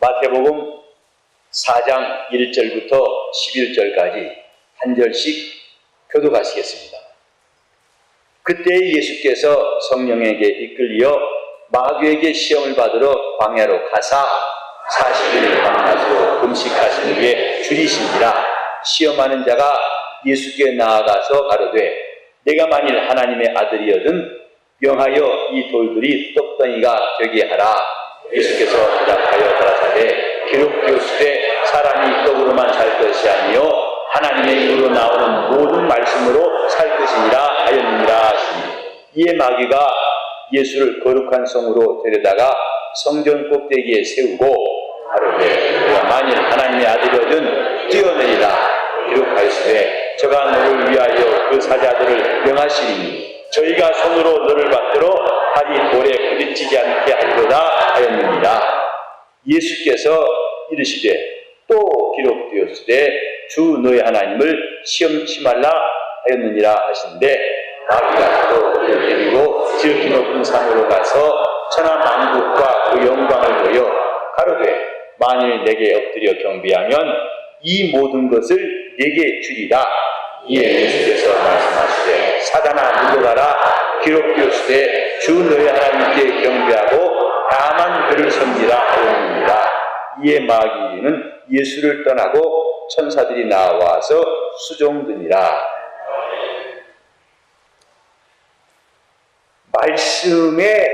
마태복음 4장 1절부터 11절까지 한 절씩 교독하시겠습니다. 그때 예수께서 성령에게 이끌려 마귀에게 시험을 받으러 광야로 가사 40일 밤낮으로 금식하신 후에 줄이신지라. 시험하는 자가 예수께 나아가서 가로되 내가 만일 하나님의 아들이거든 명하여 이 돌들이 떡덩이가 되게 하라. 예수께서 대답하여 가라사대 기록되었으되 사람이 떡으로만 살 것이 아니요 하나님의 입으로 나오는 모든 말씀으로 살 것이니라 하였느니라 하시니, 이에 마귀가 예수를 거룩한 성으로 데려다가 성전 꼭대기에 세우고 가로되 내가 만일 하나님의 아들이거든 뛰어내리라. 기록하였으되 저가 너를 위하여 그 사자들을 명하시리니 저희가 손으로 너를 받들어 발이 돌에 부딪히지 않게 하리로다 하였느니라. 예수께서 이르시되 또 기록되었으되 주 너희 하나님을 시험치 말라 하였느니라 하신데, 마귀가 또 그를 데리고 지극히 높은 산으로 가서 천하 만국과 그 영광을 보여 가로되 만일 내게 엎드려 경배하면 이 모든 것을 내게 주리라. 이에 예수께서 말씀하시되 사단아 물러가라. 기록되었으되 주 너희 하나님께 경배하고 다만 그를 섬기라 하였느니라. 이에 마귀는 예수를 떠나고 천사들이 나와서 수종드니라. 말씀에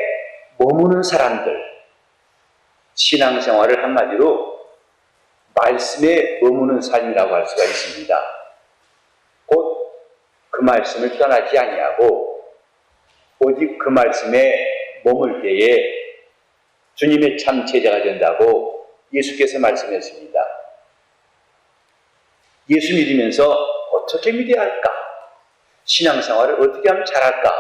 머무는 사람들, 신앙생활을 한마디로 말씀에 머무는 삶이라고 할 수가 있습니다. 곧 그 말씀을 떠나지 아니하고 오직 그 말씀에 머물 때에 주님의 참 제자가 된다고 예수께서 말씀했습니다. 예수 믿으면서 어떻게 믿어야 할까? 신앙생활을 어떻게 하면 잘할까?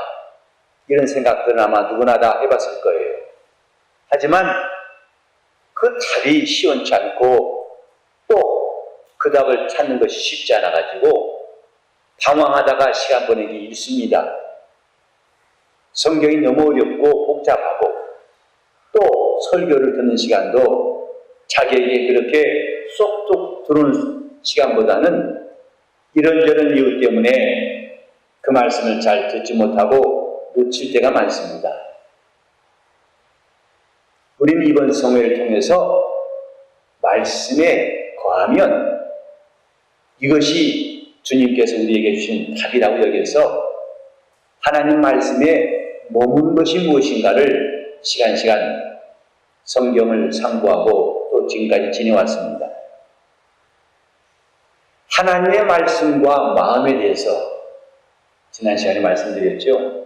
이런 생각들은 아마 누구나 다 해봤을 거예요. 하지만 그 답이 시원치 않고 또 그 답을 찾는 것이 쉽지 않아가지고 방황하다가 시간 보내기 일쑤입니다. 성경이 너무 어렵고 복잡하고 또 설교를 듣는 시간도 자기에게 그렇게 쏙쏙 들어오는 시간보다는 이런저런 이유 때문에 그 말씀을 잘 듣지 못하고 놓칠 때가 많습니다. 우리는 이번 성회를 통해서 말씀에 거하면 이것이 주님께서 우리에게 주신 답이라고 여겨서 하나님 말씀에 머무는 것이 무엇인가를 시간시간 성경을 상고하고 또 지금까지 지내왔습니다. 하나님의 말씀과 마음에 대해서 지난 시간에 말씀드렸죠.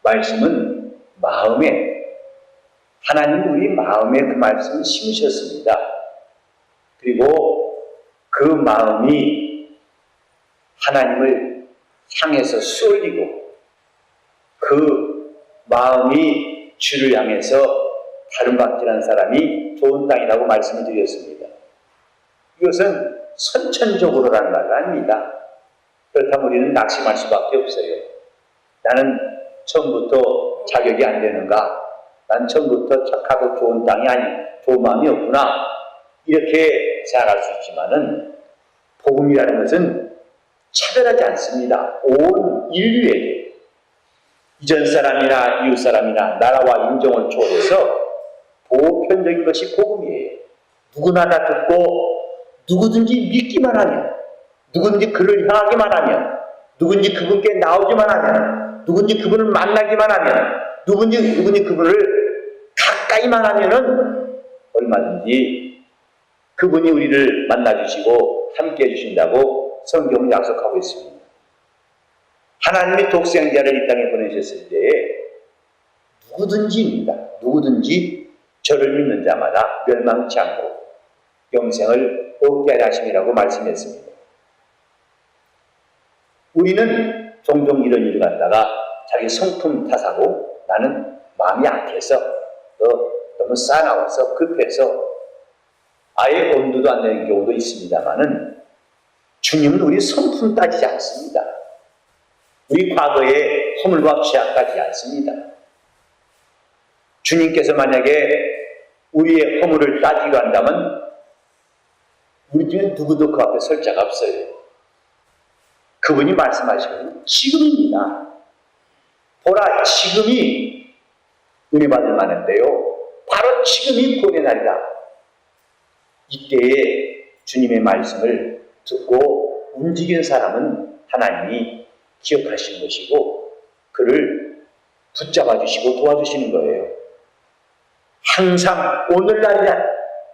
말씀은 마음에, 하나님은 우리 마음에 그 말씀을 심으셨습니다. 그리고 그 마음이 하나님을 향해서 쏠리고 그 마음이 주를 향해서 다름박질한 사람이 좋은 땅이라고 말씀을 드렸습니다. 이것은 선천적으로라는 말은 아닙니다. 그렇다면 우리는 낙심할 수밖에 없어요. 나는 처음부터 자격이 안 되는가? 난 처음부터 착하고 좋은 땅이 좋은 마음이 없구나. 이렇게 생각할 수 있지만은 복음이라는 것은 차별하지 않습니다. 온 인류에게 이전 사람이나 이웃 사람이나 나라와 인종을 초월해서 보편적인 것이 복음이에요. 누구나 다 듣고 누구든지 믿기만 하면, 누구든지 그를 향하기만 하면, 누구든지 그분께 나오기만 하면, 누구든지 그분을 만나기만 하면, 누구든지 그분을 가까이만 하면은 얼마든지 그분이 우리를 만나주시고 함께 해주신다고 성경은 약속하고 있습니다. 하나님이 독생자를 이 땅에 보내셨을 때에 누구든지입니다. 누구든지 저를 믿는 자마다 멸망치 않고 영생을 얻게 하려 하심이라고 말씀했습니다. 우리는 종종 이런 일을 갖다가 자기 성품 탓하고 나는 마음이 약해서 너무 싸나워서 급해서 아예 엄두도 안 내는 경우도 있습니다만은 주님은 우리 성품 따지지 않습니다. 우리 과거의 허물과 죄악 따지지 않습니다. 주님께서 만약에 우리의 허물을 따지려 한다면 우리 중에 누구도 그 앞에 설 자가 없어요. 그분이 말씀하시거든요. 지금입니다. 보라, 지금이 은혜 받을 만한데요. 바로 지금이 구원의 날이다. 이때에 주님의 말씀을 듣고 움직인 사람은 하나님이 기억하시는 것이고 그를 붙잡아 주시고 도와주시는 거예요. 항상 오늘날이란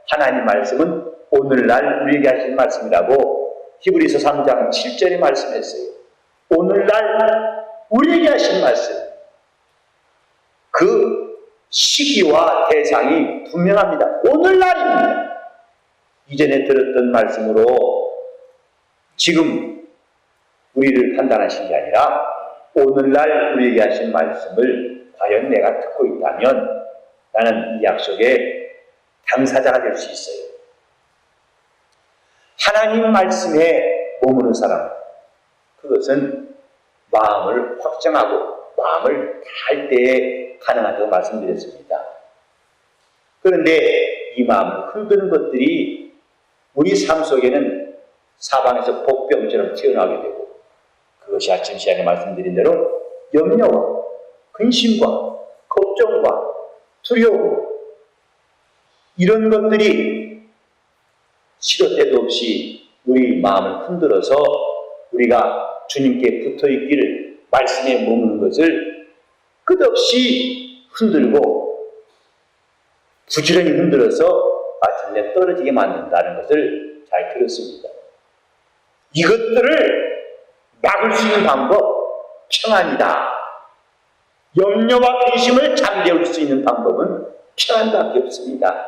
하나님 말씀은 오늘날 우리에게 하신 말씀이라고 히브리서 3장 7절에 말씀했어요. 오늘날 우리에게 하신 말씀. 그 시기와 대상이 분명합니다. 오늘날입니다. 이전에 들었던 말씀으로 지금 우리를 판단하신 게 아니라 오늘날 우리에게 하신 말씀을 과연 내가 듣고 있다면 나는 이 약속의 당사자가 될 수 있어요. 하나님 말씀에 머무는 사람, 그것은 마음을 확정하고 마음을 다할 때에 가능하다고 말씀드렸습니다. 그런데 이 마음을 흔드는 것들이 우리 삶 속에는 사방에서 복병처럼 튀어나오게 되고 그것이 아침 시간에 말씀드린 대로 염려와 근심과 걱정과 두려움 이런 것들이 시도 때도 없이 우리 마음을 흔들어서 우리가 주님께 붙어있기를 말씀에 머무는 것을 끝없이 흔들고 부지런히 흔들어서 마침내 떨어지게 만든다는 것을 잘 들었습니다. 이것들을 막을 수 있는 방법, 평안이다. 염려와 근심을 잠재울 수 있는 방법은 평안밖에 없습니다.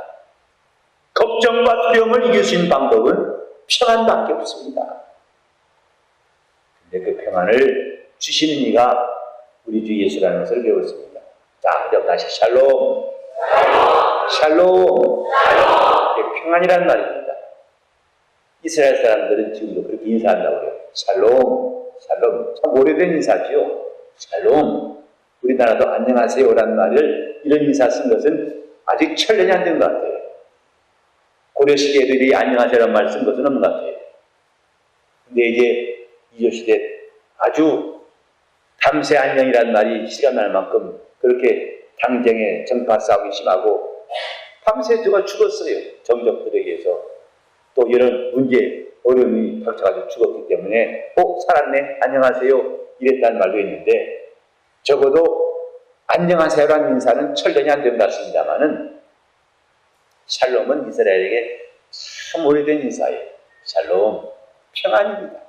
걱정과 두려움을 이길 수 있는 방법은 평안밖에 없습니다. 근데 그 평안을 주시는 이가 우리 주 예수라는 것을 배웠습니다. 자, 그럼 다시 샬롬. 샬롬. 이게 평안이라는 말입니다. 이스라엘 사람들은 지금도 그렇게 인사한다고 해요. 샬롬. 샬롬. 참 오래된 인사지요. 샬롬. 우리나라도 안녕하세요라는 말을 이런 인사 쓴 것은 아직 천년이 안 된 것 같아요. 고려시대 애들이 안녕하세요라는 말 쓴 것은 없는 것 같아요. 근데 이제 이조시대 아주 밤새 안녕이라는 말이 시간 날 만큼 그렇게 당쟁에 정파 싸움이 심하고 밤새 누가 죽었어요. 정적들에 의해서 또 이런 문제 어려움이 닥쳐가지고 죽었기 때문에 살았네 안녕하세요 이랬다는 말도 있는데 적어도 안녕하세요라는 인사는 천년이 안 된 것 같습니다만은 샬롬은 이스라엘에게 참 오래된 인사예요. 샬롬, 평안입니다.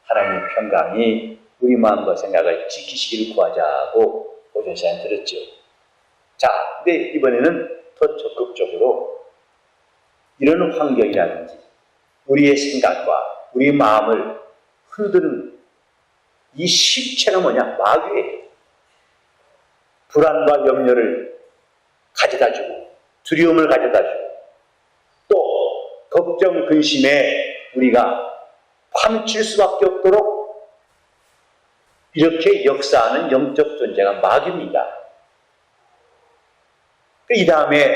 하나님의 평강이 우리 마음과 생각을 지키시기를 구하자고 오전 시간에 들었죠. 자, 근데 이번에는 더 적극적으로 이런 환경이라든지 우리의 생각과 우리 마음을 흔드는 이 실체가 뭐냐? 마귀예요. 불안과 염려를 가져다주고 두려움을 가져다주고 또 걱정, 근심에 우리가 파묻힐 수밖에 없도록 이렇게 역사하는 영적 존재가 마귀입니다. 이 다음에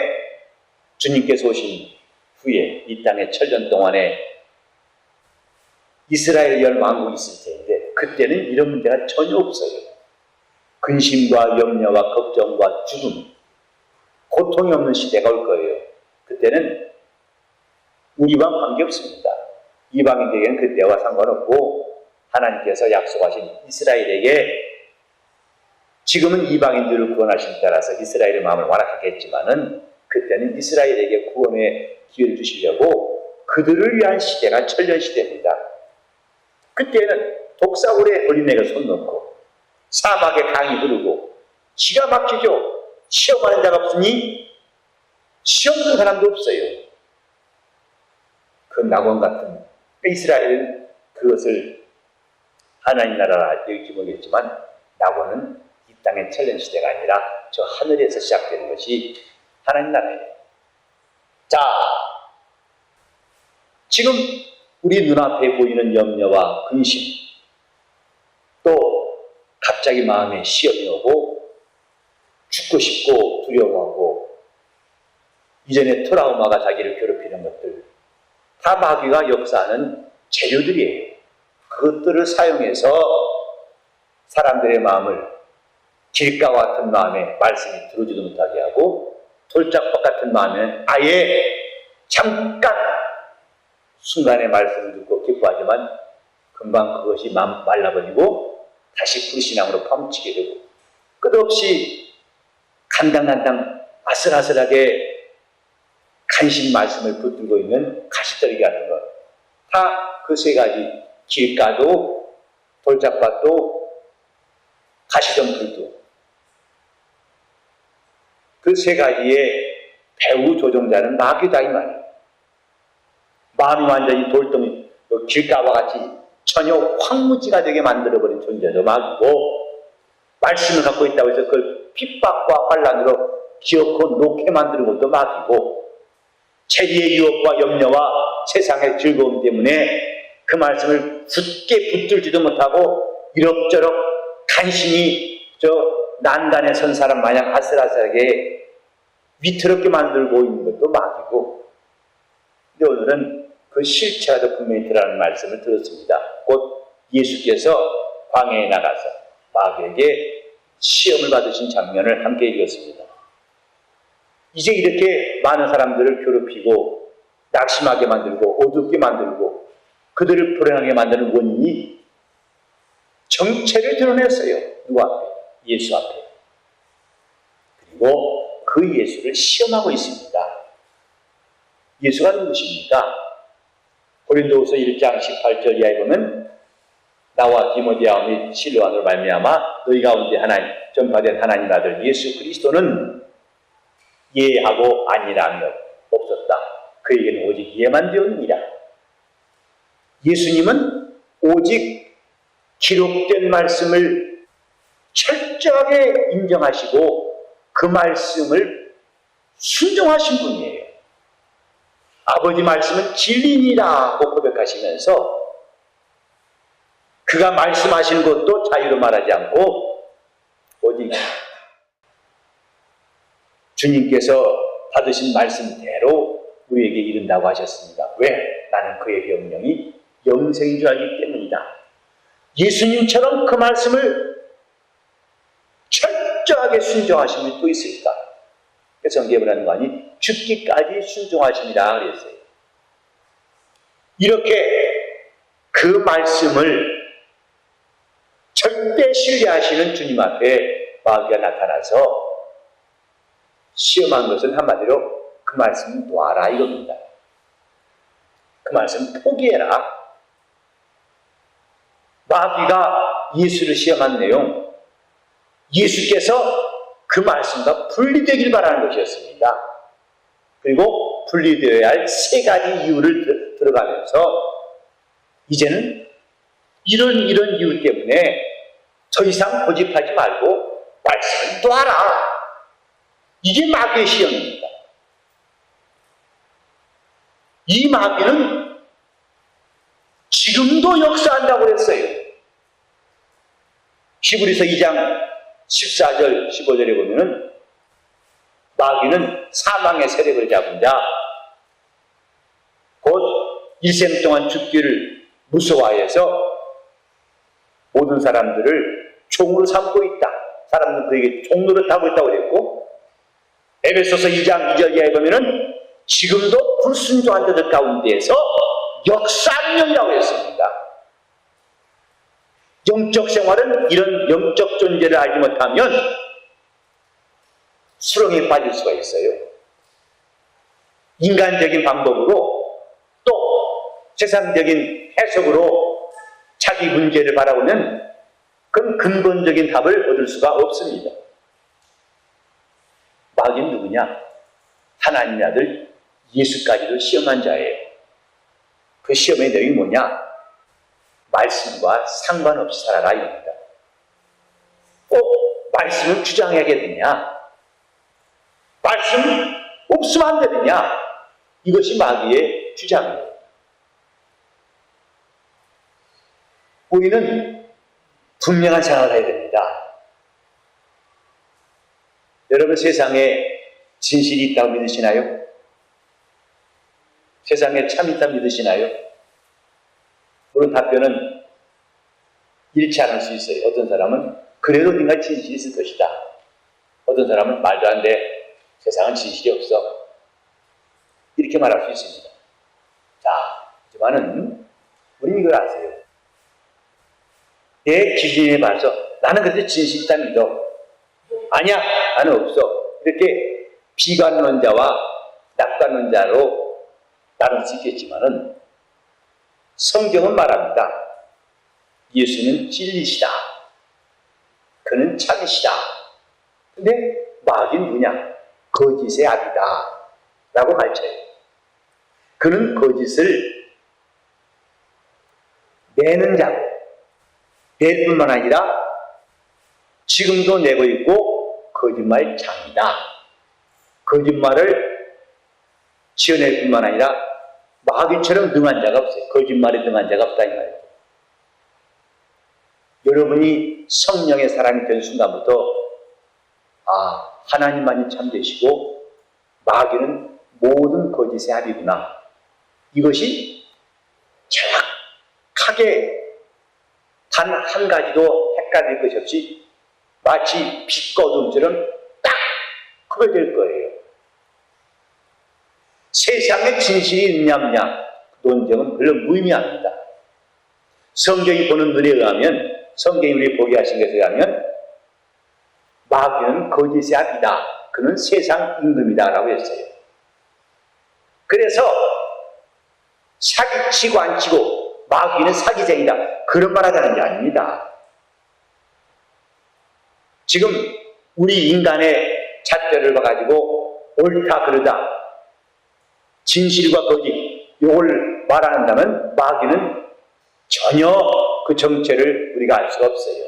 주님께서 오신 후에 이 땅의 천년 동안에 이스라엘 열 왕국이 있을 때인데 그때는 이런 문제가 전혀 없어요. 근심과 염려와 걱정과 죽음, 고통이 없는 시대가 올 거예요. 그때는 우리와 관계없습니다. 이방인에게는 그때와 상관없고 하나님께서 약속하신 이스라엘에게 지금은 이방인들을 구원하신 따라서 이스라엘의 마음을 완악하게 했지만은 그때는 이스라엘에게 구원의 기회를 주시려고 그들을 위한 시대가 천년시대입니다. 그때는 독사울에 어린애가 손 놓고 사막에 강이 흐르고 기가 막히죠. 시험하는 자가 없으니 시험 듣는 사람도 없어요. 그 낙원 같은 이스라엘은 그것을 하나님 나라라 여기지 모르겠지만 낙원은 이 땅의 천년시대가 아니라 저 하늘에서 시작되는 것이 하나님 나라예요. 자, 지금 우리 눈앞에 보이는 염려와 근심 또 갑자기 마음에 시험이 오고 죽고 싶고 두려워하고 이전에 트라우마가 자기를 괴롭히는 것들, 다 마귀가 역사하는 재료들이에요. 그것들을 사용해서 사람들의 마음을 길가와 같은 마음에 말씀이 들어오지도 못하게 하고, 돌짝밭 같은 마음에는 아예 잠깐 순간에 말씀을 듣고 기뻐하지만 금방 그것이 말라버리고 다시 불신앙으로 파묻히게 되고, 끝없이 간당간당 아슬아슬하게 간신 말씀을 붙들고 있는 가시떨기 같은 것, 다 그 세 가지, 길가도 돌짝밭도 가시덤불도, 그 세 가지의 배후 조종자는 마귀다 이 말이에요. 마음이 완전히 돌덩이, 길가와 같이 전혀 황무지가 되게 만들어버린 존재도 마귀고, 말씀을 갖고 있다고 해서 그걸 핍박과 환란으로 기어코 놓게 만드는 것도 마귀고, 체리의 유혹과 염려와 세상의 즐거움 때문에 그 말씀을 굳게 붙들지도 못하고 이럭저럭 간신히 난간에 선 사람 마냥 아슬아슬하게 위태롭게 만들고 있는 것도 마귀고, 근데 오늘은 그 실체가 더 분명히 드러나는 말씀을 들었습니다. 곧 예수께서 광야에 나가서 마귀에게 시험을 받으신 장면을 함께 읽었습니다. 이제 이렇게 많은 사람들을 괴롭히고 낙심하게 만들고 어둡게 만들고 그들을 불행하게 만드는 원인이 정체를 드러냈어요. 누구 앞에? 예수 앞에. 그리고 그 예수를 시험하고 있습니다. 예수가 누구십니까? 고린도후서 1장 18절 이하에 보면 나와 디모데와 및 실로안으로 말미암아 너희 가운데 전파된 하나님 아들 예수 그리스도는 예하고 아니라며 없었다. 그에게는 오직 예만 되었느니라. 예수님은 오직 기록된 말씀을 철저하게 인정하시고 그 말씀을 순종하신 분이에요. 아버지 말씀은 진리니라고 고백하시면서 그가 말씀하시는 것도 자유로 말하지 않고 오직 주님께서 받으신 말씀대로 우리에게 이른다고 하셨습니다. 왜? 나는 그의 명령이 영생인 줄 알기 때문이다. 예수님처럼 그 말씀을 철저하게 순종하신 분이 또 있을까? 그래서 성경에는 죽기까지 순종하십니다 그랬어요. 이렇게 그 말씀을 절대 신뢰하시는 주님 앞에 마귀가 나타나서 시험한 것은 한마디로 그 말씀 놔라 이겁니다. 그 말씀 포기해라. 마귀가 예수를 시험한 내용, 예수께서 그 말씀과 분리되길 바라는 것이었습니다. 그리고 분리되어야 할 세 가지 이유를 들어가면서 이제는 이런 이유 때문에 더 이상 고집하지 말고 말씀을 놔라. 이게 마귀의 시험입니다. 이 마귀는 지금도 역사한다고 그랬어요. 히브리서 2장 14절 15절에 보면은 마귀는 사망의 세력을 잡은 자, 곧 일생 동안 죽기를 무서워해서 모든 사람들을 종으로 삼고 있다. 사람들은 그에게 종노릇하고 있다고 그랬고, 에베소서 2장 2절 이하에 보면은 지금도 불순종한 자들 가운데에서 역사명이라고 했습니다. 영적 생활은 이런 영적 존재를 알지 못하면 수렁에 빠질 수가 있어요. 인간적인 방법으로 또 세상적인 해석으로 자기 문제를 바라보면 그건 근본적인 답을 얻을 수가 없습니다. 마귀는 누구냐? 하나님의 아들 예수까지도 시험한 자예요. 그 시험의 내용이 뭐냐? 말씀과 상관없이 살아라 이겁니다. 꼭 말씀을 주장하게 되냐? 말씀 없으면 안 되느냐? 이것이 마귀의 주장이에요. 우리는 분명한 생각을 해야 됩니다. 여러분 세상에 진실이 있다고 믿으시나요? 세상에 참 있다 믿으시나요? 물론 답변은 잃지 않을 수 있어요. 어떤 사람은 그래도 어딘가 진실이 있을 것이다. 어떤 사람은 말도 안 돼. 세상은 진실이 없어. 이렇게 말할 수 있습니다. 자, 하지만은 우리 이걸 아세요. 내 기준에 봐서 나는 그래도 진실 있다 믿어. 아니야, 나는 없어. 이렇게 비관론자와 낙관론자로 나눌 수 있겠지만은 성경은 말합니다. 예수는 진리시다. 그는 참이시다. 근데 마귀는 누구냐? 거짓의 아비다. 라고 가르쳐요. 그는 거짓을 내는 자고, 낼 뿐만 아니라 지금도 내고 있고 거짓말장이다. 거짓말을 지어낼 뿐만 아니라 마귀처럼 능한 자가 없어요. 거짓말에 능한 자가 없다 이 말이에요. 여러분이 성령의 사람이 된 순간부터 하나님만이 참되시고 마귀는 모든 거짓의 합이구나. 이것이 정확하게 단 한 가지도 헷갈릴 것이 없이 마치 빛과 어둠처럼 딱 구별될 거예요. 세상에 진실이 있느냐 없느냐 논쟁은 별로 무의미합니다. 성경이 보는 눈에 의하면, 성경이 우리 보게 하신 것에 의하면 마귀는 거짓의 아비다. 그는 세상 임금이다 라고 했어요. 그래서 사기치고 안 치고 마귀는 사기쟁이다. 그런 말 하자는 게 아닙니다. 지금 우리 인간의 잣대를 봐가지고 옳다 그르다, 진실과 거짓, 이걸 말한다면 마귀는 전혀 그 정체를 우리가 알 수가 없어요.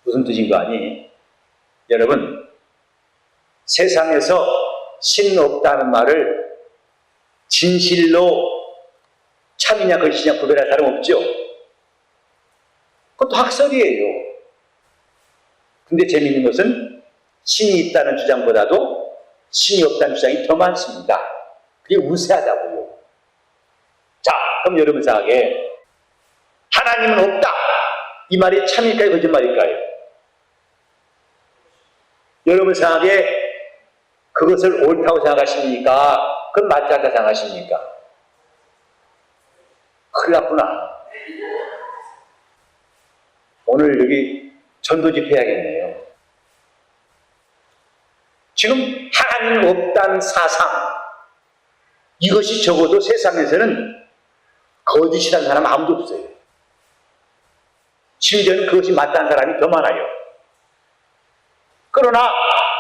무슨 뜻인 거 아니? 여러분, 세상에서 신 없다는 말을 진실로 참이냐 거짓이냐 구별할 사람 없죠? 그것도 학설이에요. 근데 재미있는 것은 신이 있다는 주장보다도 신이 없다는 주장이 더 많습니다. 그게 우세하다고요. 자, 그럼 여러분 생각에 하나님은 없다. 이 말이 참일까요? 거짓말일까요? 여러분 생각에 그것을 옳다고 생각하십니까? 그건 맞지 않다 생각하십니까? 큰일 났구나. 오늘 여기 전도 집회해야겠네요. 지금 하나님 없다는 사상, 이것이 적어도 세상에서는 거짓이라는 사람 아무도 없어요. 심지어는 그것이 맞다는 사람이 더 많아요. 그러나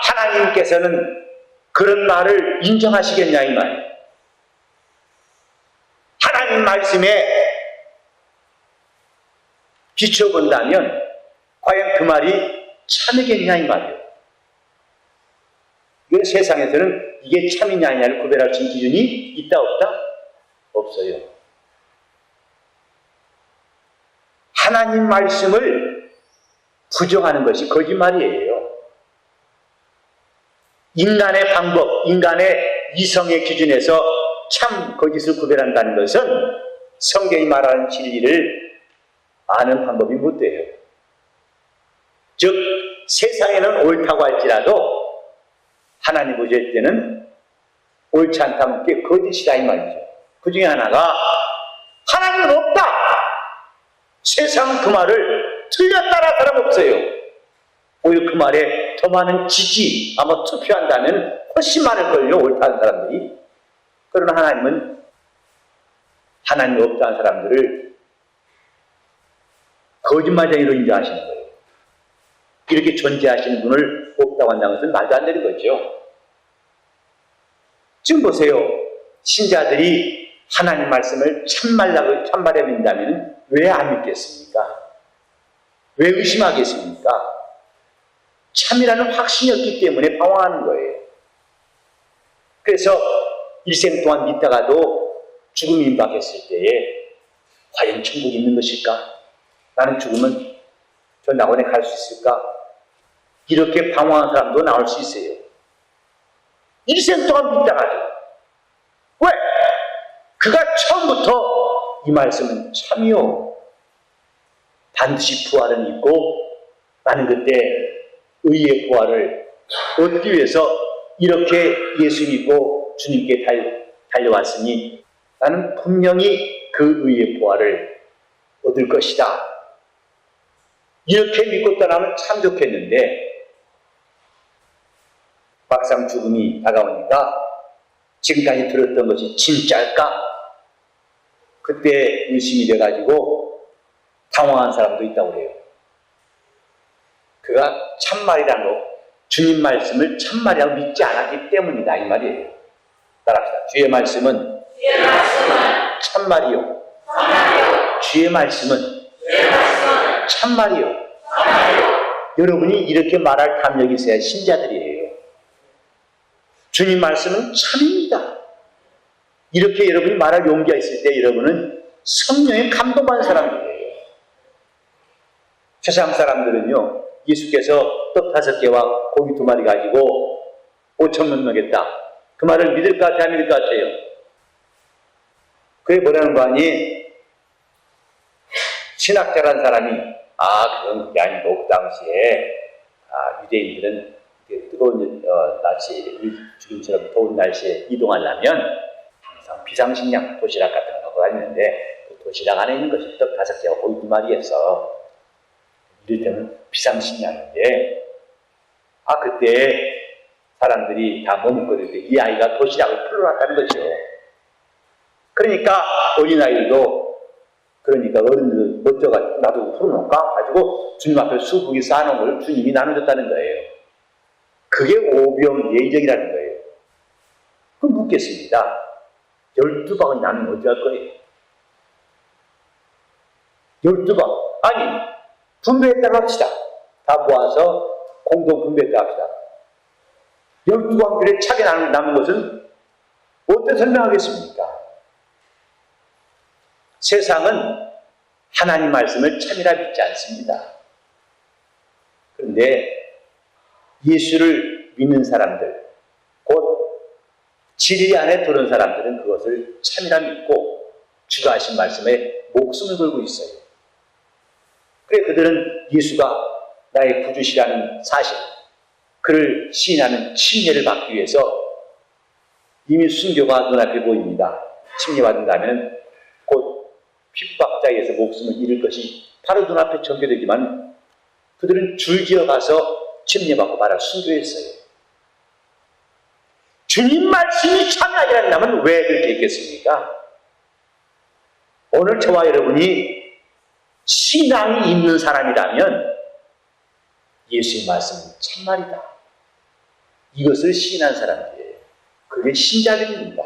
하나님께서는 그런 말을 인정하시겠냐 이 말이에요. 하나님 말씀에 비춰본다면 과연 그 말이 참이겠냐 이 말이에요. 이건 세상에서는 이게 참이냐 아니냐를 구별할 수 있는 기준이 있다 없다? 없어요. 하나님 말씀을 부정하는 것이 거짓말이에요. 인간의 방법, 인간의 이성의 기준에서 참 거짓을 구별한다는 것은 성경이 말하는 진리를 아는 방법이 못 돼요. 즉 세상에는 옳다고 할지라도 하나님 보실 때는 옳지 않다면 그게 거짓이다 이 말이죠. 그 중에 하나가 하나님은 없다. 세상은 그 말을 틀렸다라는 사람 없어요. 오히려 그 말에 더 많은 지지, 아마 투표한다면 훨씬 많을걸요, 옳다는 사람들이. 그러나 하나님은 하나님 없다는 사람들을 거짓말쟁이로 인정하시는 거예요. 이렇게 존재하시는 분을 없다고 한다는 것은 말도 안 되는 거죠. 지금 보세요. 신자들이 하나님 말씀을 참말에 믿는다면 왜 안 믿겠습니까? 왜 의심하겠습니까? 참이라는 확신이 없기 때문에 방황하는 거예요. 그래서 일생 동안 믿다가도 죽음이 임박했을 때에 과연 천국이 있는 것일까? 나는 죽으면 저 낙원에 갈 수 있을까? 이렇게 방황하는 사람도 나올 수 있어요. 일생 동안 믿다가도 왜? 그가 처음부터 이 말씀은 참이요. 반드시 부활은 있고 나는 그때 의의 부활을 얻기 위해서 이렇게 예수 믿고 주님께 달려왔으니 나는 분명히 그 의의 부활을 얻을 것이다. 이렇게 믿고 떠나면 참 좋겠는데 막상 죽음이 다가오니까 지금까지 들었던 것이 진짜일까? 그때 의심이 돼가지고 당황한 사람도 있다고 그래요. 그가 참말이라는 거, 주님 말씀을 참말이라고 믿지 않았기 때문이다 이 말이에요. 따라합시다. 주의 말씀은 참말이요. 주의 말씀은 참말이요. 여러분이 이렇게 말할 담력이 있어야 신자들이에요. 주님 말씀은 참입니다. 이렇게 여러분이 말할 용기가 있을 때 여러분은 성령에 감동받는 사람들이에요. 세상 사람들은요, 예수께서 떡 5개와 고기 2마리 가지고 5,000명 먹였다. 그 말을 믿을 것 같아요? 안 믿을 것 같아요? 그게 뭐라는 거 아니? 신학자라는 사람이 그건 그게 아니고 그 당시에 유대인들은 뜨거운 날씨, 지금처럼 더운 날씨에 이동하려면 항상 비상식량, 도시락 같은 거 갖고 다니는데 그 도시락 안에 있는 것이 떡 5개와 고기 2마리에서 이를테면 비상식량인데 그때 사람들이 다 머뭇거릴 때 이 아이가 도시락을 풀어놨다는 거죠. 그러니까 어린아이들도 그러니까 어른들 멋져가지고 나도 풀어놓을까? 가지고 주님 앞에 수북이 쌓아놓은 걸 주님이 나눠줬다는 거예요. 그게 오병예의적이라는 거예요. 그럼 묻겠습니다. 12방이 나누면 어찌할 거예요? 12방. 아니, 분배했다고 합시다. 다 모아서 공동 분배했다고 합시다. 12방들의 차게 남은 것은 어떻게 설명하겠습니까? 세상은 하나님 말씀을 참이라 믿지 않습니다. 그런데 예수를 믿는 사람들, 곧 진리 안에 들어온 사람들은 그것을 참이라 믿고 주가 하신 말씀에 목숨을 걸고 있어요. 그래 그들은 예수가 나의 구주시라는 사실, 그를 시인하는 침례를 받기 위해서 이미 순교가 눈앞에 보입니다. 침례받는다면 곧 핍박자에서 목숨을 잃을 것이 바로 눈앞에 전개되지만 그들은 줄지어 가서 침례받고 바로 순교했어요. 주님 말씀이 참이 아니라면 왜 그렇게 했겠습니까? 오늘 저와 여러분이 신앙이 있는 사람이라면 예수의 말씀은 참말이다. 이것을 시인한 사람들이에요. 그게 신자들입니다.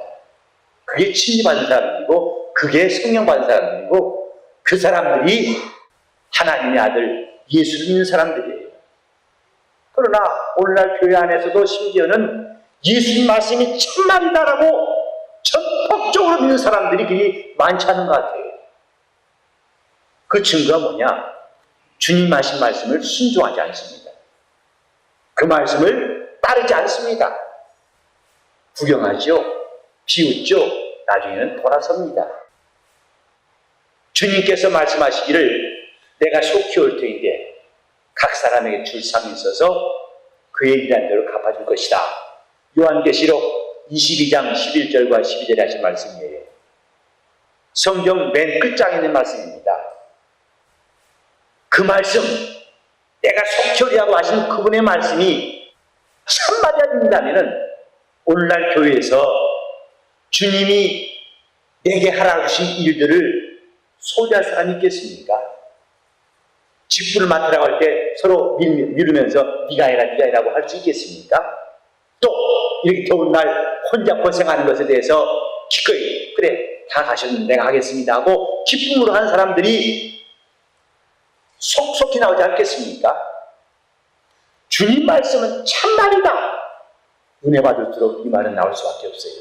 그게 침례받은 사람들이고 그게 성령받은 사람들이고 그 사람들이 하나님의 아들 예수를 믿는 사람들이에요. 그러나 오늘날 교회 안에서도 심지어는 예수님 말씀이 참말이다라고 전폭적으로 믿는 사람들이 그리 많지 않은 것 같아요. 그 증거가 뭐냐? 주님 하신 말씀을 순종하지 않습니다. 그 말씀을 따르지 않습니다. 구경하죠. 비웃죠. 나중에는 돌아섭니다. 주님께서 말씀하시기를 내가 속히 올 터인데 각 사람에게 줄 상이 있어서 그의 일한 대로 갚아줄 것이다. 요한계시록 22장 11절과 12절에 하신 말씀이에요. 성경 맨 끝장에 있는 말씀입니다. 그 말씀, 내가 속히 오리라고 하신 그분의 말씀이 참말이야 된다면 오늘날 교회에서 주님이 내게 하라고 하신 일들을 소리할 사람이 있겠습니까? 직분을 맡으라고 할 때 서로 미루면서 네가 해라 네가 해라고 할 수 있겠습니까? 또 이렇게 더운 날 혼자 고생하는 것에 대해서 기꺼이 그래 다 가셨는데 내가 하겠습니다 하고 기쁨으로 하는 사람들이 속속히 나오지 않겠습니까? 주님 말씀은 참말이다. 은혜 받을수록 이 말은 나올 수밖에 없어요.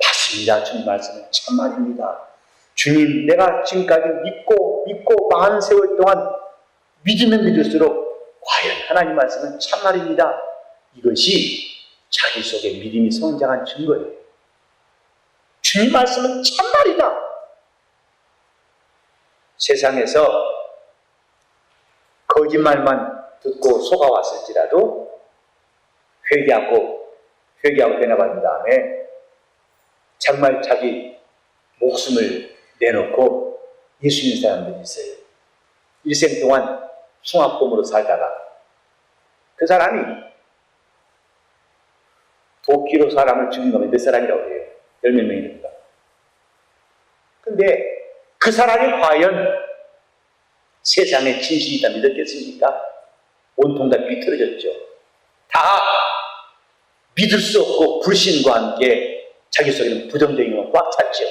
맞습니다. 주님 말씀은 참말입니다. 주님, 내가 지금까지 믿고 많은 세월 동안 믿으면 믿을수록 과연 하나님 말씀은 참말입니다. 이것이 자기 속에 믿음이 성장한 증거예요. 주님 말씀은 참말이다. 세상에서 거짓말만 듣고 속아왔을지라도 회개하고 변화받은 다음에 정말 자기 목숨을 내놓고 예수 믿는 사람들이 있어요. 일생 동안 숭악범으로 살다가 그 사람이 도끼로 사람을 죽인 거면 몇 사람이라고 해요? 열 몇 명이 됩니다. 근데 그 사람이 과연 세상에 진실이 있다 믿었겠습니까? 온통 다 삐뚤어졌죠. 다 믿을 수 없고 불신과 함께 자기 속에는 부정적인 건 꽉 찼죠.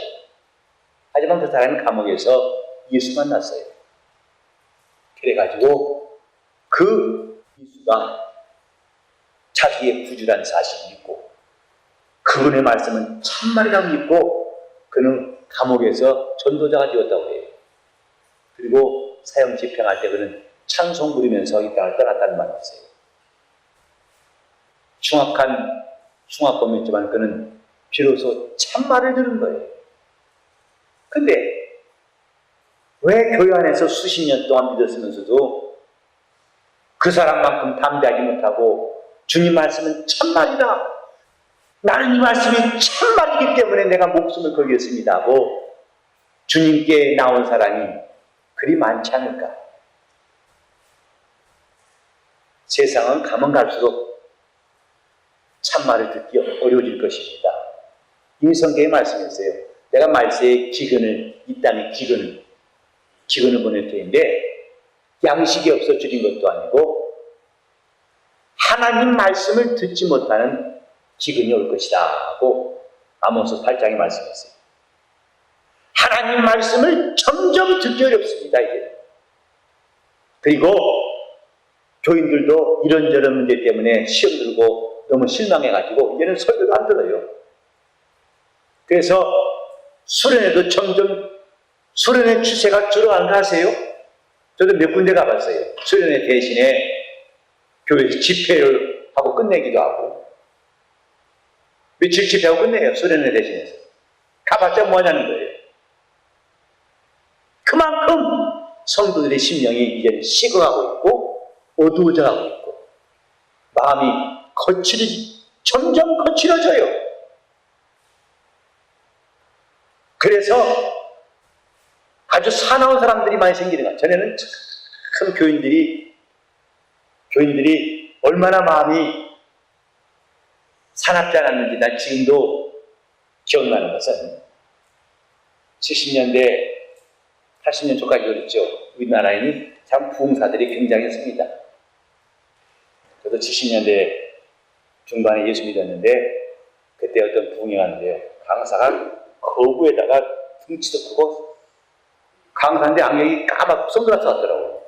하지만 그 사람은 감옥에서 예수 만났어요. 그래가지고 그 예수가 자기의 구주란 사실을 믿고 그분의 말씀은 참말이라고 믿고 그는 감옥에서 전도자가 되었다고 해요. 그리고 사형 집행할 때 그는 찬송 부르면서 이 땅을 떠났다는 말이 있어요. 흉악범이었지만 그는 비로소 참말을 들은 거예요. 근데 왜 교회 안에서 수십 년 동안 믿었으면서도 그 사람만큼 담대하지 못하고 주님 말씀은 참말이다. 나는 이 말씀이 참말이기 때문에 내가 목숨을 걸겠습니다 하고 주님께 나온 사람이 그리 많지 않을까. 세상은 가면 갈수록 참말을 듣기 어려워질 것입니다. 이미 성경에 말씀했어요. 내가 말세에 이 땅에 기근을 보낼 터인데 양식이 없어 줄인 것도 아니고 하나님 말씀을 듣지 못하는 기근이 올 것이다 하고 아모스 8장에 말씀했어요. 하나님 말씀을 점점 듣기 어렵습니다, 이제. 그리고 교인들도 이런저런 문제 때문에 시험 들고 너무 실망해가지고 이제는 설교도 안 들어요. 그래서 수련회도 점점 수련회 추세가 줄어가는 거 아세요? 저도 몇 군데 가봤어요. 수련회 대신에 교회에서 집회를 하고 끝내기도 하고 며칠 집회하고 끝내요. 수련회 대신해서. 가봤자 뭐하냐는 거예요. 그만큼 성도들의 심령이 이제는 식어가고 있고 어두워져가고 있고 마음이 점점 거칠어져요. 그래서 아주 사나운 사람들이 많이 생기는 거예요. 전에는 참 교인들이 얼마나 마음이 사납지 않았는지 난 지금도 기억나는 것은 70년대 80년 초까지 그랬죠. 우리나라에는 참 부흥사들이 굉장했습니다. 저도 70년대 중반에 예수 믿었는데 그때 어떤 부흥이 왔는데요. 강사가 거구에다가 등치도 크고 강사인데 안경이 까맣고 선글라스 같더라고요.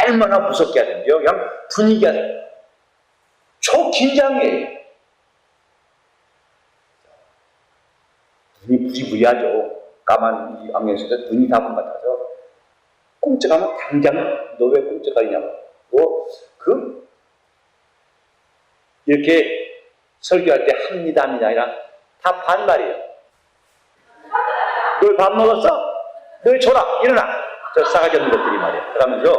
얼마나 무섭게 하던지요. 그냥 분위기가 초긴장이에요. 눈이 부리부리하죠. 까만 안경을 쓰다 눈이 다분 같아서 꼼짝하면 당장 너 왜 꼼짝하냐고. 이렇게 설교할 때 합니다 아니라 다 반말이에요. 너 밥 먹었어? 너 줘라 일어나. 저 싸가지 없는 것들이 말이야. 그러면서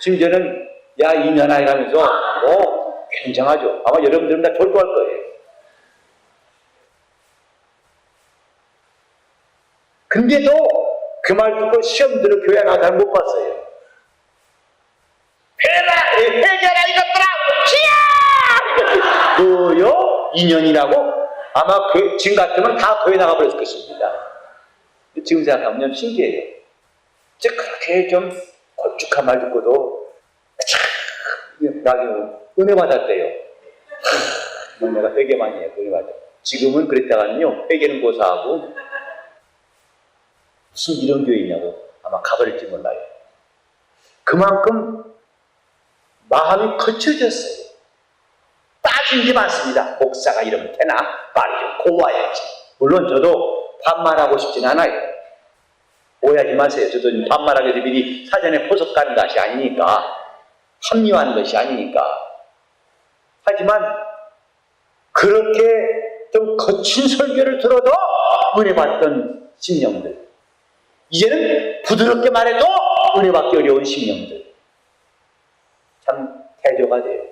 심지어는 야 이년아 이러면서 굉장하죠. 아마 여러분들은 다 졸도할 거예요. 근데도 그 말 듣고 시험 들어 교회 나가는 사람 못 봤어요. 회개라 이것들아! 치야! 뭐요? 2년이라고? 아마 지금 같으면 다 교회 나가버렸을 것입니다. 지금 생각하면 신기해요. 그렇게 좀 걸쭉한 말 듣고도 참 은혜 받았대요. 내가 회개 많이 해요. 은혜 받았. 지금은 그랬다가는요. 회개는 고사하고 무슨 이런 교회냐고 아마 가버릴지 몰라요. 그만큼 마음이 거쳐졌어요. 빠진 게 많습니다. 목사가 이러면 되나? 말이 좀 고와야지. 물론 저도 반말하고 싶진 않아요. 오해하지 마세요. 저도 반말하기 위해서 미리 사전에 포석하는 것이 아니니까, 합리화하는 것이 아니니까. 하지만 그렇게 좀 거친 설교를 들어도 은혜 받던 심령들, 이제는 부드럽게 말해도 은혜 받기 어려운 심령들, 참 대조가 돼요.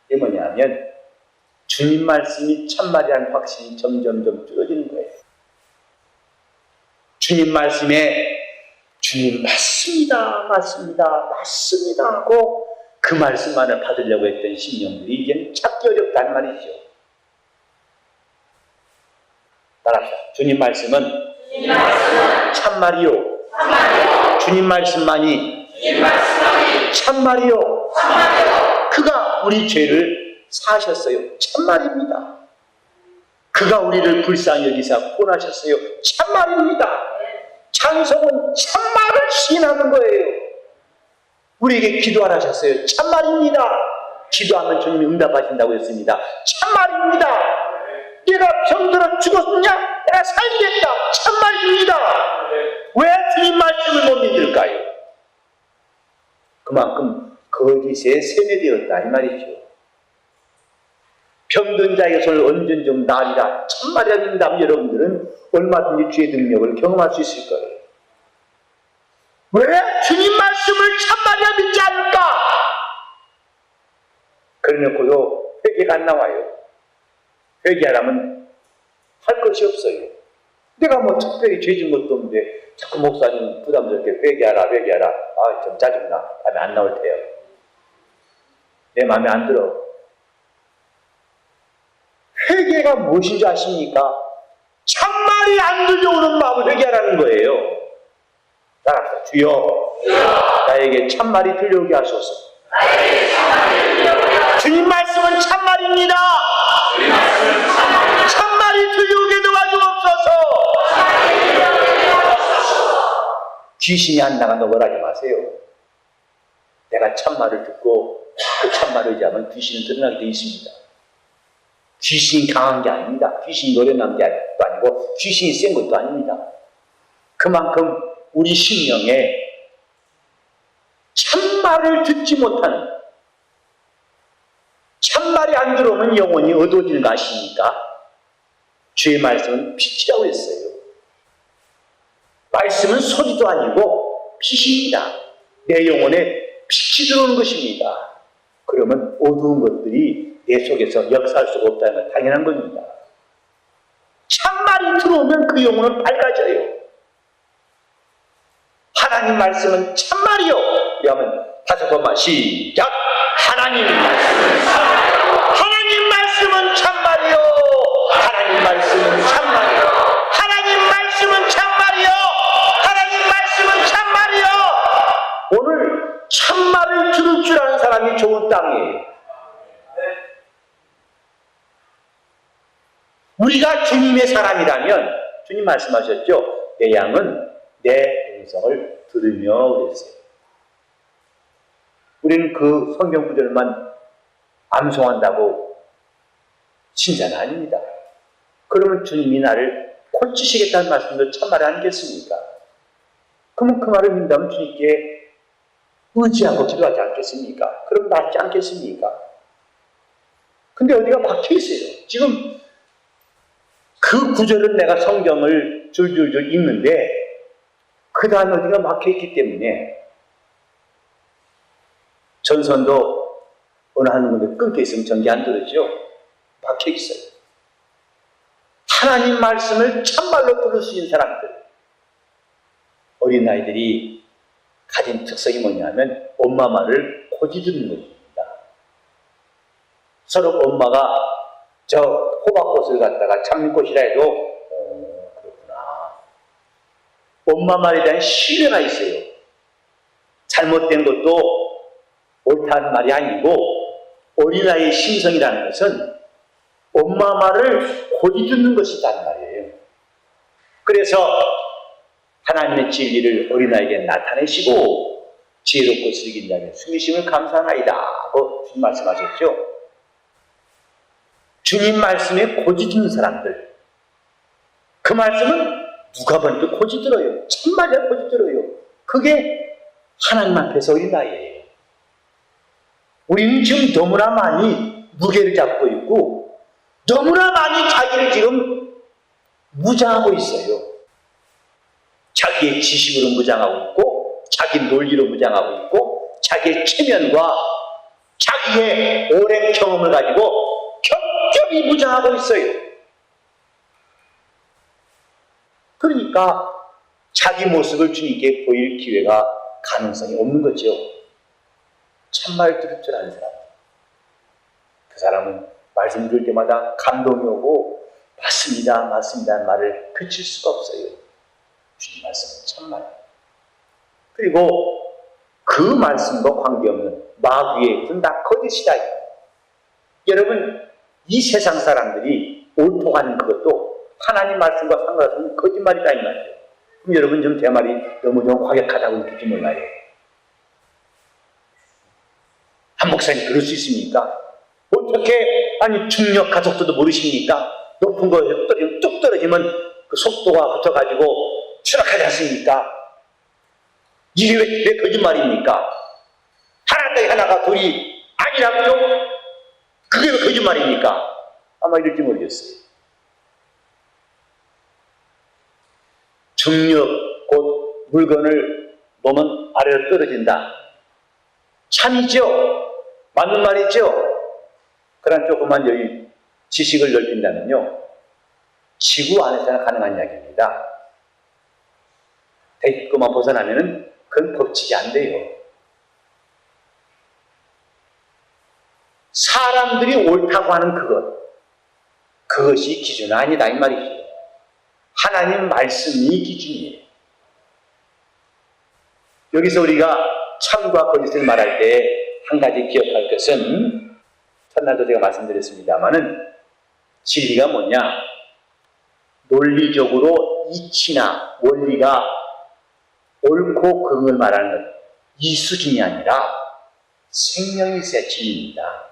이게 뭐냐면 주님 말씀이 참말이라는 확신이 점점점 줄어드는 거예요. 주님 말씀에 주님 맞습니다, 맞습니다, 맞습니다 하고 그 말씀만을 받으려고 했던 심령들이 이제는 찾기 어렵다는 말이죠. 따라합시다. 주님 말씀은 참말이요. 주님 말씀만이 참말이요. 그가 우리 죄를 사하셨어요. 참말입니다. 그가 우리를 불쌍히 여기사 구원하셨어요. 참말입니다. 찬송은 참말을 시인하는 거예요. 우리에게 기도하라 하셨어요. 참말입니다. 기도하면 주님이 응답하신다고 했습니다. 참말입니다. 내가 병들어 죽었느냐? 내가 살겠다. 참말입니다. 왜 주님 말씀을 못 믿을까요? 그만큼 거짓에 세뇌되었다 이 말이죠. 병든 자에게 손을 얹은 좀 나으리라 참말이라 믿는다면 여러분들은 얼마든지 주의 능력을 경험할 수 있을 거예요. 왜 주님 말씀을 참말이라 믿지 않을까? 그래놓고도 회개가 안 나와요. 회개하라면 할 것이 없어요. 내가 뭐 특별히 죄진 것도 없는데 자꾸 목사님 부담스럽게 회개하라 회개하라. 아, 좀 짜증나. 다음에 안 나올 테요. 내 마음에 안 들어. 회개가 무엇인지 아십니까? 참말이 안 들려오는 마음을 회개하라는 거예요. 따라서 주여 나에게 참말이 들려오게 하소서. 주님 말씀은 참말입니다. 참말이 들려오게 도와주옵소서. 귀신이 안 나가 너걸하지 마세요. 내가 참말을 듣고 그 참말을 의지하면 귀신은 드러나게 되어 있습니다. 귀신이 강한 게 아닙니다. 귀신이 노련한 게 아니고 귀신이 센 것도 아닙니다. 그만큼 우리 심령에 참말을 듣지 못하는, 참말이 안 들어오면 영혼이 어두워지는 거 아십니까? 주의 말씀은 빛이라고 했어요. 말씀은 소리도 아니고 빛입니다. 내 영혼에 빛이 들어오는 것입니다. 그러면 어두운 것들이 내 속에서 역사할 수가 없다는 건 당연한 겁니다. 참말이 들어오면 그 영혼은 밝아져요. 하나님 말씀은 참말이요. 그러면 5번만 시작. 하나님 말씀은 참말이요. 하나님 말씀은 참말이요. 하나님 말씀은 참말이요. 하나님 말씀은 참말이요. 하나님 말씀은 참말이요. 오늘 참말을 들을 줄 아는 사람이 좋은 땅이에요. 우리가 주님의 사람이라면 주님 말씀하셨죠. 내 양은 내 음성을 들으며 그랬어요. 우리는 그 성경 구절만 암송한다고 신자는 아닙니다. 그러면 주님이 나를 고치시겠다는 말씀도 참말 아니겠습니까? 그러면 그 말을 믿는다면 주님께 의지하고 기도하지 않겠습니까? 그럼 낫지 않겠습니까? 근데 어디가 박혀 있어요. 지금 그 구절은 내가 성경을 줄줄줄 읽는데 그 다음 어디가 막혀있기 때문에 전선도 어느 한 군데 끊겨있으면 전기 안 들어죠. 박혀있어요. 하나님 말씀을 참말로 들을 수 있는 사람들, 어린아이들이 가진 특성이 뭐냐면 엄마 말을 고지 듣는 것입니다. 서로 엄마가 저 호박꽃을 갖다가 장미꽃이라 해도 그렇구나. 엄마 말에 대한 신뢰가 있어요. 잘못된 것도 옳다는 말이 아니고 어린아이의 심성이라는 것은 엄마 말을 고지 듣는 것이라는 말이에요. 그래서 하나님의 진리를 어린아이에게 나타내시고 지혜롭고 슬긴 자는 숨기심을 감사하나이다 하고 주님 말씀하셨죠. 주님 말씀에 고지 듣는 사람들, 그 말씀은 누가 번도 고지 들어요. 참말이야 고지 들어요. 그게 하나님 앞에서 어린아이예요. 우리는 지금 너무나 많이 무게를 잡고 있고 너무나 많이 자기를 지금 무장하고 있어요. 자기의 지식으로 무장하고 있고, 자기 논리로 무장하고 있고, 자기의 체면과 자기의 오랜 경험을 가지고 겹겹이 무장하고 있어요. 그러니까 자기 모습을 주님께 보일 기회가, 가능성이 없는 거죠. 참말 들을 줄 아는 사람. 그 사람은 말씀 들을 때마다 감동이 오고 맞습니다, 맞습니다 하는 말을 그칠 수가 없어요. 주님 말씀은 참말. 그리고 그 말씀과 관계없는 마귀의 뜻은 다 거짓이다. 여러분, 이 세상 사람들이 옳통하는 그것도 하나님 말씀과 상관없는 거짓말이다 이 말이에요. 그럼 여러분 좀 제 말이 너무 좀 과격하다고 느낄지 몰라요. 한 목사님 그럴 수 있습니까? 어떻게, 아니 중력 가속도도 모르십니까? 높은 거에 뚝 떨어지면 그 속도가 붙어가지고 추락하지 않습니까? 이게 왜 거짓말입니까? 하나 따위 하나가 둘이 아니라고요? 그게 왜 거짓말입니까? 아마 이럴지 모르겠어요. 중력, 곧 물건을 놓으면 아래로 떨어진다. 참이죠? 맞는 말이죠? 그런 조그만 여기 지식을 넓힌다면요, 지구 안에서는 가능한 이야기입니다. 대기권만 벗어나면은 그건 법칙이 안 돼요. 사람들이 옳다고 하는 그것이 기준은 아니다 이 말이죠. 하나님 말씀이 기준이에요. 여기서 우리가 참과 거짓을 말할 때 한 가지 기억할 것은, 첫날도 제가 말씀드렸습니다마는, 진리가 뭐냐? 논리적으로 이치나 원리가 옳고 그름을 말하는 것, 이 수준이 아니라 생명이 있어야 진리입니다.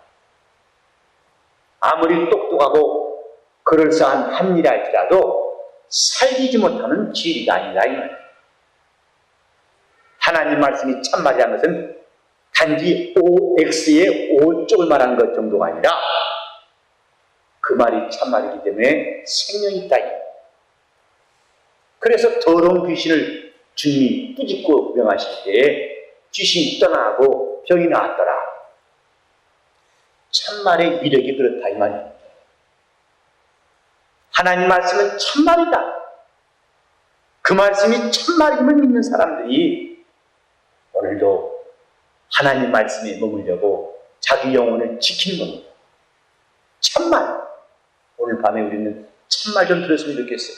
아무리 똑똑하고 그럴싸한 합리라 할지라도 살리지 못하는 진리가 아니다 이 말이에요. 하나님 말씀이 참말이라는 것은 단지 OX의 O쪽을 말하는 것 정도가 아니라 그 말이 참말이기 때문에 생명이 있다. 그래서 더러운 귀신을 주님이 꾸짖고 명하실 때에 귀신이 떠나고 병이 나았더라. 참말의 위력이 그렇다 이 말입니다. 하나님 말씀은 참말이다. 그 말씀이 참말임을 믿는 사람들이 오늘도 하나님 말씀에 머물려고 자기 영혼을 지키는 겁니다. 참말. 오늘 밤에 우리는 참말 좀 들었으면 좋겠어요.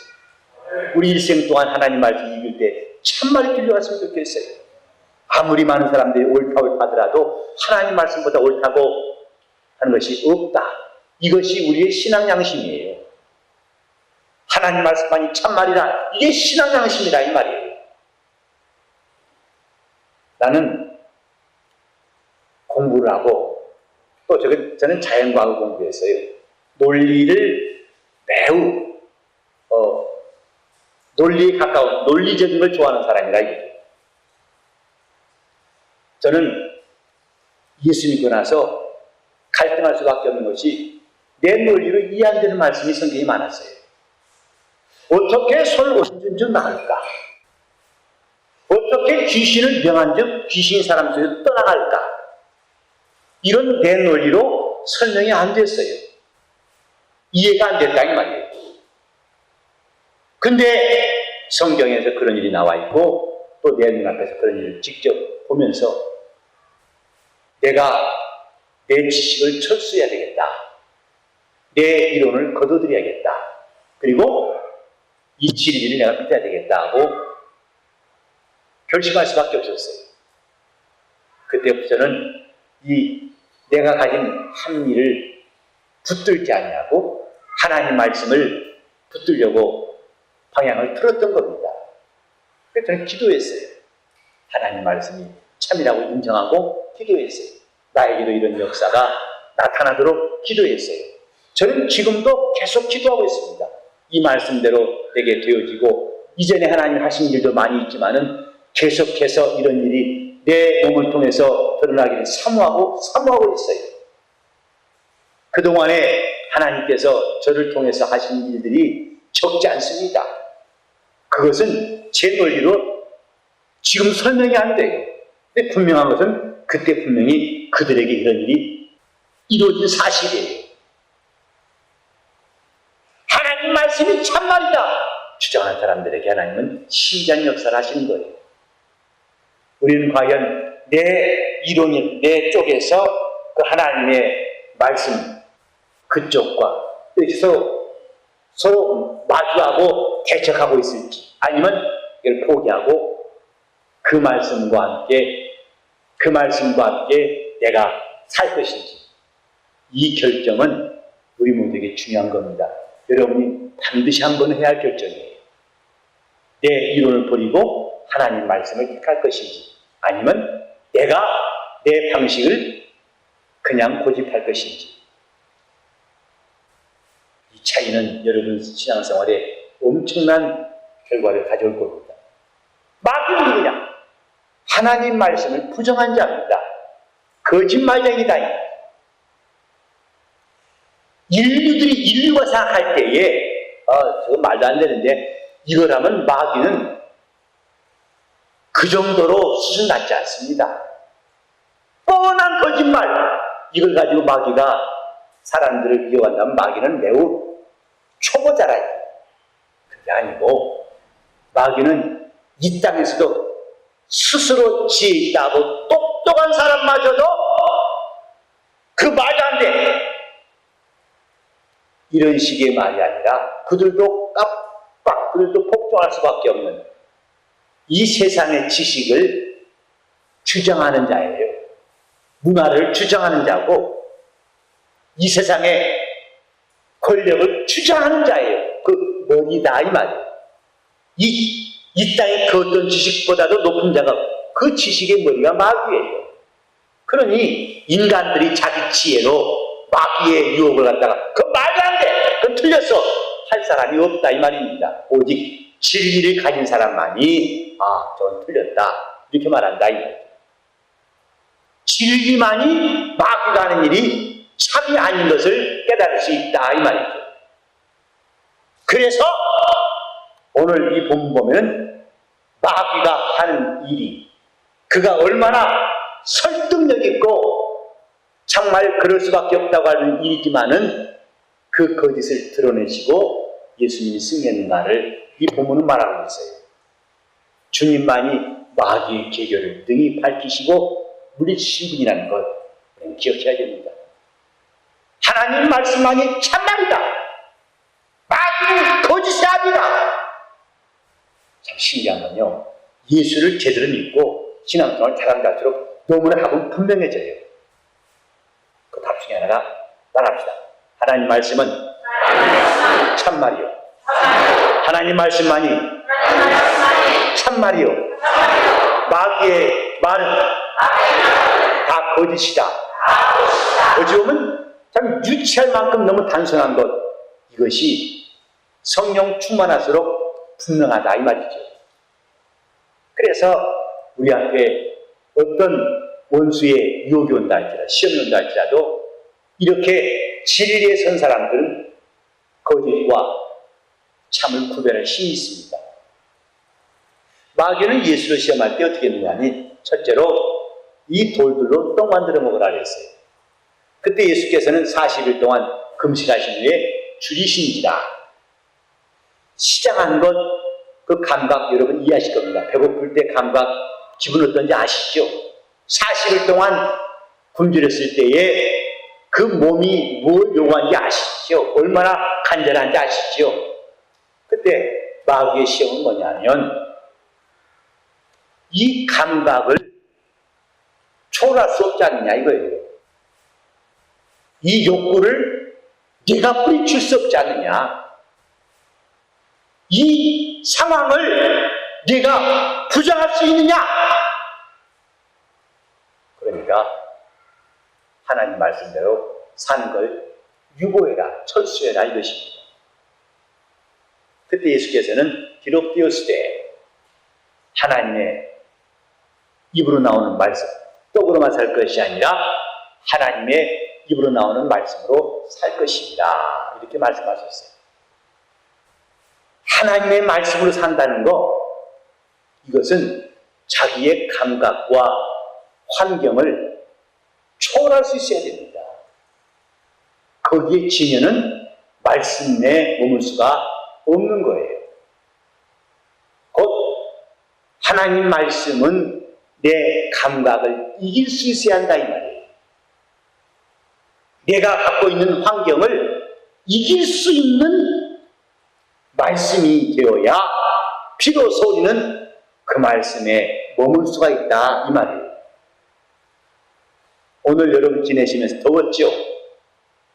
우리 일생 동안 하나님 말씀 읽을 때 참말이 들려왔으면 좋겠어요. 아무리 많은 사람들이 옳다 하더라도 하나님 말씀보다 옳다고 하는 것이 없다. 이것이 우리의 신앙 양심이에요. 하나님 말씀만이 참말이라, 이게 신앙 양심이다 이 말이에요. 나는 공부를 하고, 또 저는 자연과학을 공부했어요. 논리를 매우 논리에 가까운 논리적인 걸 좋아하는 사람이라 이거죠. 저는 예수 믿고 나서 갈등할 수밖에 없는 것이, 내 논리로 이해 안 되는 말씀이 성경에 많았어요. 어떻게 손을 오신 줄 나을까? 어떻게 귀신을 명한 즉 귀신이 사람 속에서 떠나갈까? 이런 내 논리로 설명이 안 됐어요. 이해가 안 됐다 이 말이에요. 근데 성경에서 그런 일이 나와 있고, 또 내 눈앞에서 그런 일을 직접 보면서 내가 내 지식을 철수해야 되겠다. 내 이론을 거둬들여야겠다. 그리고 이 진리를 내가 믿어야 되겠다 하고 결심할 수밖에 없었어요. 그때부터는 내가 가진 합리를 붙들지 아니하고 하나님 말씀을 붙들려고 방향을 틀었던 겁니다. 그래서 저는 기도했어요. 하나님 말씀이 참이라고 인정하고 기도했어요. 나에게도 이런 역사가 나타나도록 기도했어요. 저는 지금도 계속 기도하고 있습니다. 이 말씀대로 내게 되어지고, 이전에 하나님 하신 일도 많이 있지만은 계속해서 이런 일이 내 몸을 통해서 드러나기를 사모하고 있어요. 그동안에 하나님께서 저를 통해서 하신 일들이 적지 않습니다. 그것은 제 논리로 지금 설명이 안 돼요. 근데 분명한 것은 그때 분명히 그들에게 이런 일이 이루어진 사실이에요. 하나님 말씀이 참말이다 주장하는 사람들에게 하나님은 신기한 역사를 하시는 거예요. 우리는 과연 내 이론이 내 쪽에서 그 하나님의 말씀 그쪽과 여기서 서로 마주하고 대척하고 있을지, 아니면 이걸 포기하고 그 말씀과 함께 내가 살 것인지, 이 결정은 우리 모두에게 중요한 겁니다. 여러분이 반드시 한번 해야 할 결정이에요. 내 이론을 버리고 하나님 말씀을 택할 것인지, 아니면 내가 내 방식을 그냥 고집할 것인지. 이 차이는 여러분 신앙생활에 엄청난 결과를 가져올 겁니다. 마귀는 누구냐? 하나님 말씀을 부정한 자입니다. 거짓말쟁이다. 인류가 생각할 때에 저거 말도 안 되는데 이걸 하면 마귀는 그 정도로 수준 낮지 않습니다. 뻔한 거짓말, 이걸 가지고 마귀가 사람들을 이어간다면 마귀는 매우 초보자라. 그게 아니고 마귀는 이 땅에서도 스스로 지혜 있다고 똑똑한 사람마저도 그 말도 안 돼, 이런 식의 말이 아니라 그들도 그들도 복종할 수밖에 없는 이 세상의 지식을 주장하는 자예요. 문화를 주장하는 자고 이 세상의 권력을 주장하는 자예요. 그 머리다 이 말이에요. 이 땅의 그 어떤 지식보다도 높은 자가 그 지식의 머리가 마귀예요. 그러니 인간들이 자기 지혜로 마귀의 유혹을 갖다가 그 말도 안 돼, 그건 틀렸어 할 사람이 없다 이 말입니다. 오직 진리를 가진 사람만이 저건 틀렸다 이렇게 말한다 이 말이죠. 진리만이 마귀가 하는 일이 참이 아닌 것을 깨달을 수 있다 이 말이죠. 그래서 오늘 이 본문 보면 마귀가 하는 일이 그가 얼마나 설득력 있고 정말 그럴 수밖에 없다고 하는 일이지만은 그 거짓을 드러내시고 예수님이 승리했는가를 이 본문은 말하고 있어요. 주님만이 마귀의 계교를 능히 밝히시고 물리치신 분이라는 것 기억해야 됩니다. 하나님 말씀만이 참말이다. 마귀는 거짓이 아니다. 참 신기한 건요, 예수를 제대로 믿고 신앙생활을 잘하는 자일수록 너무나 답은 분명해져요. 그 답 중에 하나가 말합시다. 하나님 말씀은 참말이요. 하나님 말씀만이 참말이요. 마귀의 말은 다 거짓이다. 어찌 보면 참 유치할 만큼 너무 단순한 것, 이것이 성령 충만할수록 분명하다 이 말이죠. 그래서 우리한테 어떤 원수의 유혹이 온다 할지라도, 시험이 온다 할지라도 이렇게 진리에 선 사람들은 거짓과 참을 구별할 힘이 있습니다. 마귀는 예수를 시험할 때 어떻게 했느냐 하니, 첫째로 이 돌들로 떡 만들어 먹으라 그랬어요. 그때 예수께서는 40일 동안 금식하신 후에 줄이신지라. 시장한 것, 그 감각 여러분 이해하실 겁니다. 배고플 때 감각, 기분 어떤지 아시죠? 40일 동안 굶주렸을 때에 그 몸이 뭘 요구하는지 아시죠? 얼마나 간절한지 아시죠? 그때 마귀의 시험은 뭐냐면 이 감각을 초월할 수 없지 않느냐 이거예요. 이 욕구를 네가 뿌리칠 수 없지 않느냐. 이 상황을 네가 부정할 수 있느냐. 그러니까 하나님 말씀대로 사는 걸 유보해라, 철수해라 이것입니다. 그때 예수께서는 디로피오스되 하나님의 입으로 나오는 말씀, 떡으로만 살 것이 아니라 하나님의 입으로 나오는 말씀으로 살 것입니다. 이렇게 말씀하셨어요. 하나님의 말씀으로 산다는 거, 이것은 자기의 감각과 환경을 초월할 수 있어야 됩니다. 거기에 지면은 말씀 내에 머물 수가 없는 거예요. 곧 하나님 말씀은 내 감각을 이길 수 있어야 한다 이 말이에요. 내가 갖고 있는 환경을 이길 수 있는 말씀이 되어야 비로소 우리는 그 말씀에 머물 수가 있다 이 말이에요. 오늘 여러분 지내시면서 더웠죠?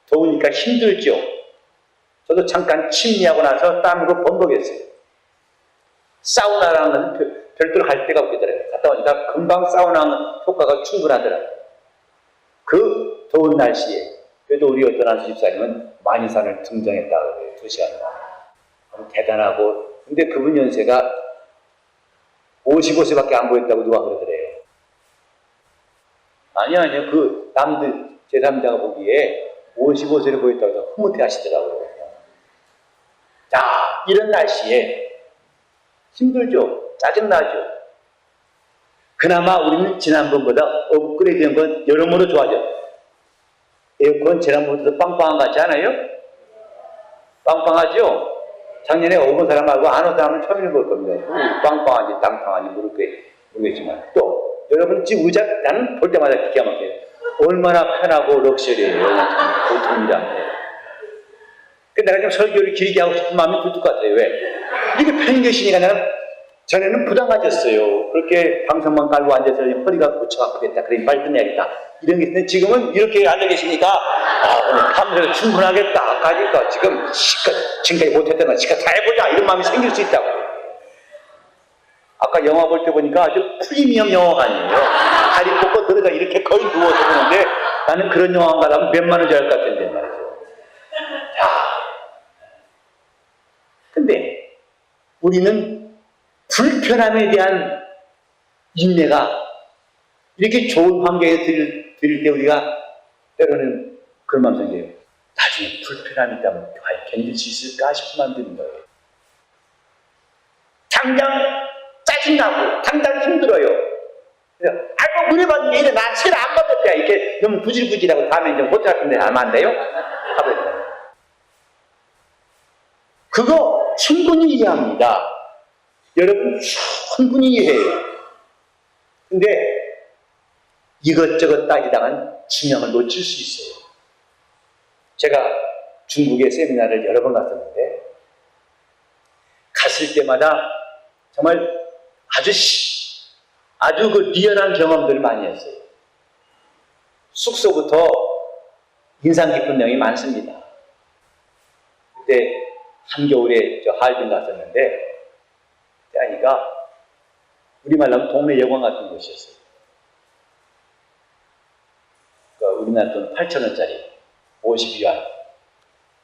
더우니까 힘들죠? 저도 잠깐 침례하고 나서 땀으로 번복했어요. 사우나라는 것은 별도로 갈 데가 없겠더라고요. 갔다 오니까 금방 사우나 효과가 충분하더라고요. 그 더운 날씨에 그래도 우리 어떤 한 집사님은 만이산을 등정했다고 그래요. 2시간 동안. 대단하고, 근데 그분 연세가 55세밖에 안 보였다고 누가 그러더래요. 아니요. 그 남들 제3자가 보기에 55세를 보였다고 흐뭇해 하시더라고요. 자, 이런 날씨에 힘들죠. 짜증나죠. 그나마 우리는 지난번보다 업그레이드된 건 여러모로 좋아져. 에어컨 지난번보다 빵빵한 것 같지 않아요? 빵빵하죠? 작년에 오본 사람하고 안 온 사람은 처음 볼 겁니다. 빵빵한지 당탕한지 모르겠지만. 또 여러분 집 의자 나는 볼 때마다 기가 막혀요. 얼마나 편하고 럭셔리해요. 보통이라. 근데 내가 좀 설교를 길게 하고 싶은 마음이 들 것 같아요. 왜? 이게 편히 계시니까 나는 전에는 부담 가졌어요. 그렇게 방석만 깔고 앉아서 허리가 고쳐 아프겠다. 그러니 빨리 끝내야겠다. 이런 게 있는데 지금은 이렇게 앉아 계시니까 오늘 밤새도 충분하겠다. 가니까 지금 지금까지 못했던 건 지금 다 해보자. 이런 마음이 생길 수 있다고. 아까 영화 볼 때 보니까 아주 프리미엄 영화가 아니에요. 다리 뻗고 늘어져 이렇게 거의 누워서 보는데 나는 그런 영화 가려면 몇만 원 줘야 할 것 같은데 말이죠. 자, 근데 우리는 불편함에 대한 인내가 이렇게 좋은 환경에 들일 때 우리가 때로는 그런 마음 생겨요. 나중에 불편함이 있다면 과연 견딜 수 있을까 싶은 마음 드는 거예요. 당장 짜증나고 당장 힘들어요. 그래서 아이고 은혜 받은 게 이제 난 세를 안 받았대야. 이렇게 너무 구질구질하고 다음에 이제 호텔 같은 데 하면 안 돼요? 하거든요. 그거 충분히 이해합니다. 여러분 충분히 이해해요. 근데 이것저것 따지다간 진영을 놓칠 수 있어요. 제가 중국에 세미나를 여러 번 갔었는데 갔을 때마다 정말 아주 그 리얼한 경험들을 많이 했어요. 숙소부터 인상 깊은 내용이 많습니다. 그때 한겨울에 저 하얼빈 갔었는데 그러니까 우리말로 하면 동네 여관 같은 곳이었어요. 그러니까 우리나라 돈 8,000원짜리 50위안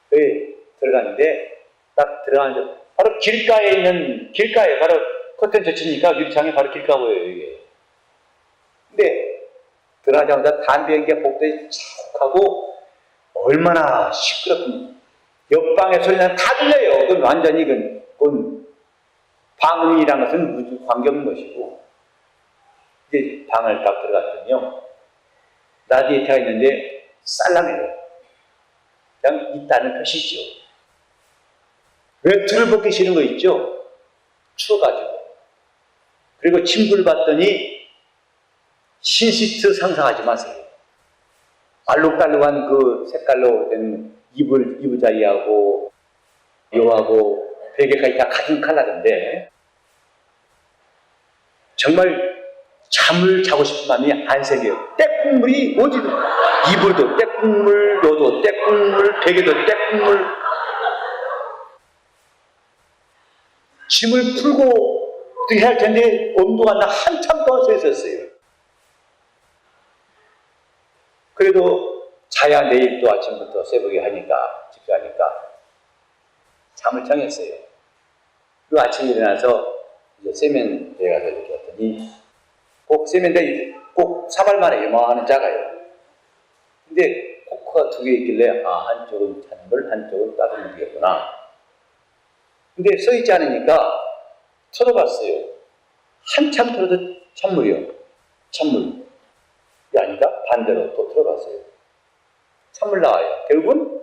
거기 들어갔는데 딱 들어가는데 바로 길가에 바로 커튼 젖히니까 유리창에 바로 길가 보여요 이게. 근데 들어가자마자 담배 연기가 복도에 촥하고 얼마나 시끄럽군. 옆방의 소리는 다 들려요. 그건 완전히 그건 방음이라는 것은 무슨 관계없는 것이고. 이제 방을 딱 들어갔더니요. 라디에이터가 있는데 쌀랑해요. 그냥 있다는 표시죠. 왜 틀을 벗기 싫은 거 있죠? 추워가지고. 그리고 침구를 봤더니 신시트 상상하지 마세요. 알록달록한 그 색깔로 된 이부자리하고 요하고 베개까지 다 같은 컬러인데 정말 잠을 자고 싶은 마음이 안 생겨요. 때국물이 어디도 이불도 때국물, 요도 때국물, 베개도 때국물. 짐을 풀고 어떻게 해야 할 텐데 온도가 나 한참 더 서 있었어요. 그래도 자야 내일 또 아침부터 새벽에 하니까 집사하니까 잠을 청했어요. 그 아침에 일어나서 이제 세면대에 가서 이렇게 했더니 꼭 세면대 꼭 사발 만에 요만한 작아요. 근데 꼭 코가 두 개 있길래 한쪽은 찬물, 한쪽은 따뜻한 물이겠구나. 근데 써 있지 않으니까 털어봤어요. 한참 털어도 찬물이요. 찬물. 아닌가? 반대로 또 털어봤어요. 찬물 나와요. 결국은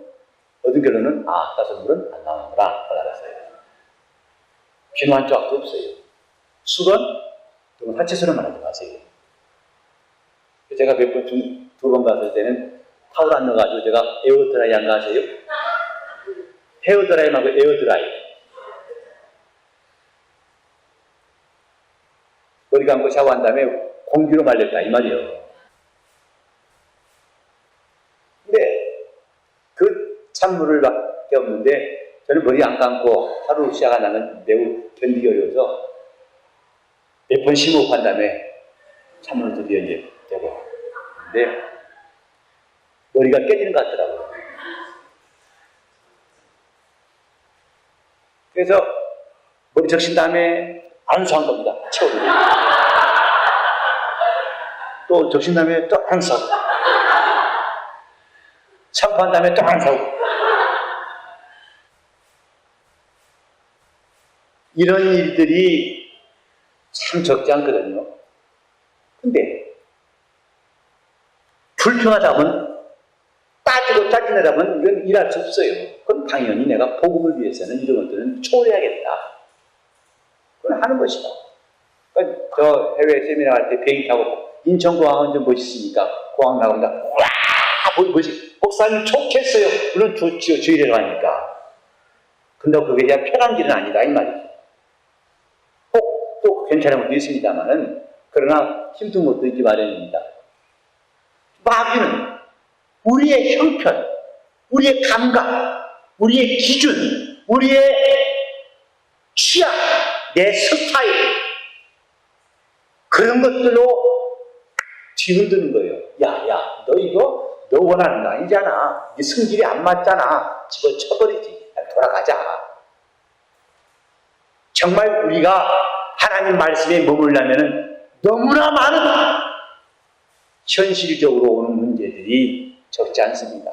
얻은 결론은 따뜻물은 안 나오는구나. 알았어요. 비누 한 조각도 없어요. 수건? 그건 하체수는 말하지 마세요. 제가 몇 번, 두 번 갔을 때는 타올 안 넣어가지고 제가 에어드라이 한 거 아세요? 헤어드라이 말고 에어드라이. 머리 감고 샤워한 다음에 공기로 말렸다 이 말이에요. 근데 그 찬물을 밖에 없는데 저는 머리 안 감고 하루 시작한 다음에 매우 견디기 어려워서 몇 번 심호흡한 다음에 찬물을 드디어 이제 되고. 근데 머리가 깨지는 것 같더라고요. 그래서 머리 적신 다음에 안수한 겁니다. 채워드리고. 또 적신 다음에 또 안수하고. 샴푸한 다음에 또 안수하고. 이런 일들이 참 적지 않거든요. 근데 불평하다면 따지고 짜증내다면 이건 일할 수 없어요. 그건 당연히 내가 복음을 위해서는 이런 것들은 초월해야겠다. 그건 하는 것이다. 그러니까 저 해외 세미나 갈 때 비행기 타고 인천공항은 좀 멋있으니까 공항 나간다. 와, 멋있. 목사님 좋겠어요. 물론 좋지요. 주일에 가니까. 근데 그게 그냥 편한 길은 아니다 이 말이죠. 꼭 또 괜찮은 것도 있습니다만은 그러나 힘든 것도 있기 마련입니다. 마귀는 우리의 형편, 우리의 감각, 우리의 기준, 우리의 취향, 내 스타일 그런 것들로 뒤흔드는 거예요. 야, 너 이거 너 원하는 거 아니잖아. 네 성질이 안 맞잖아. 집어쳐버리지. 돌아가자. 정말 우리가 하나님 말씀에 머물려면 너무나 많은 현실적으로 오는 문제들이 적지 않습니다.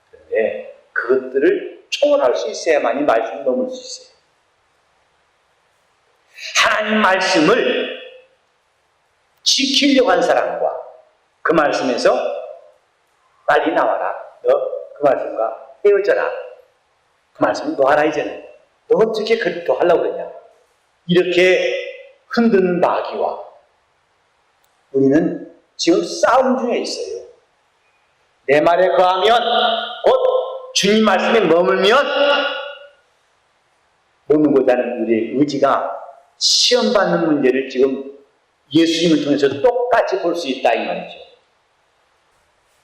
그런데 그것들을 초월할 수 있어야만이 말씀에 머물 수 있어요. 하나님 말씀을 지키려고 한 사람과 그 말씀에서 빨리 나와라. 너 그 말씀과 헤어져라. 그 말씀 놓아라 이제는. 너 어떻게 그렇게 더 하려고 그러냐. 이렇게 흔드는 마귀와 우리는 지금 싸움 중에 있어요. 내 말에 거하면 곧 주님 말씀에 머물면 머물고자 하는 우리의 의지가 시험받는 문제를 지금 예수님을 통해서 똑같이 볼 수 있다 이 말이죠.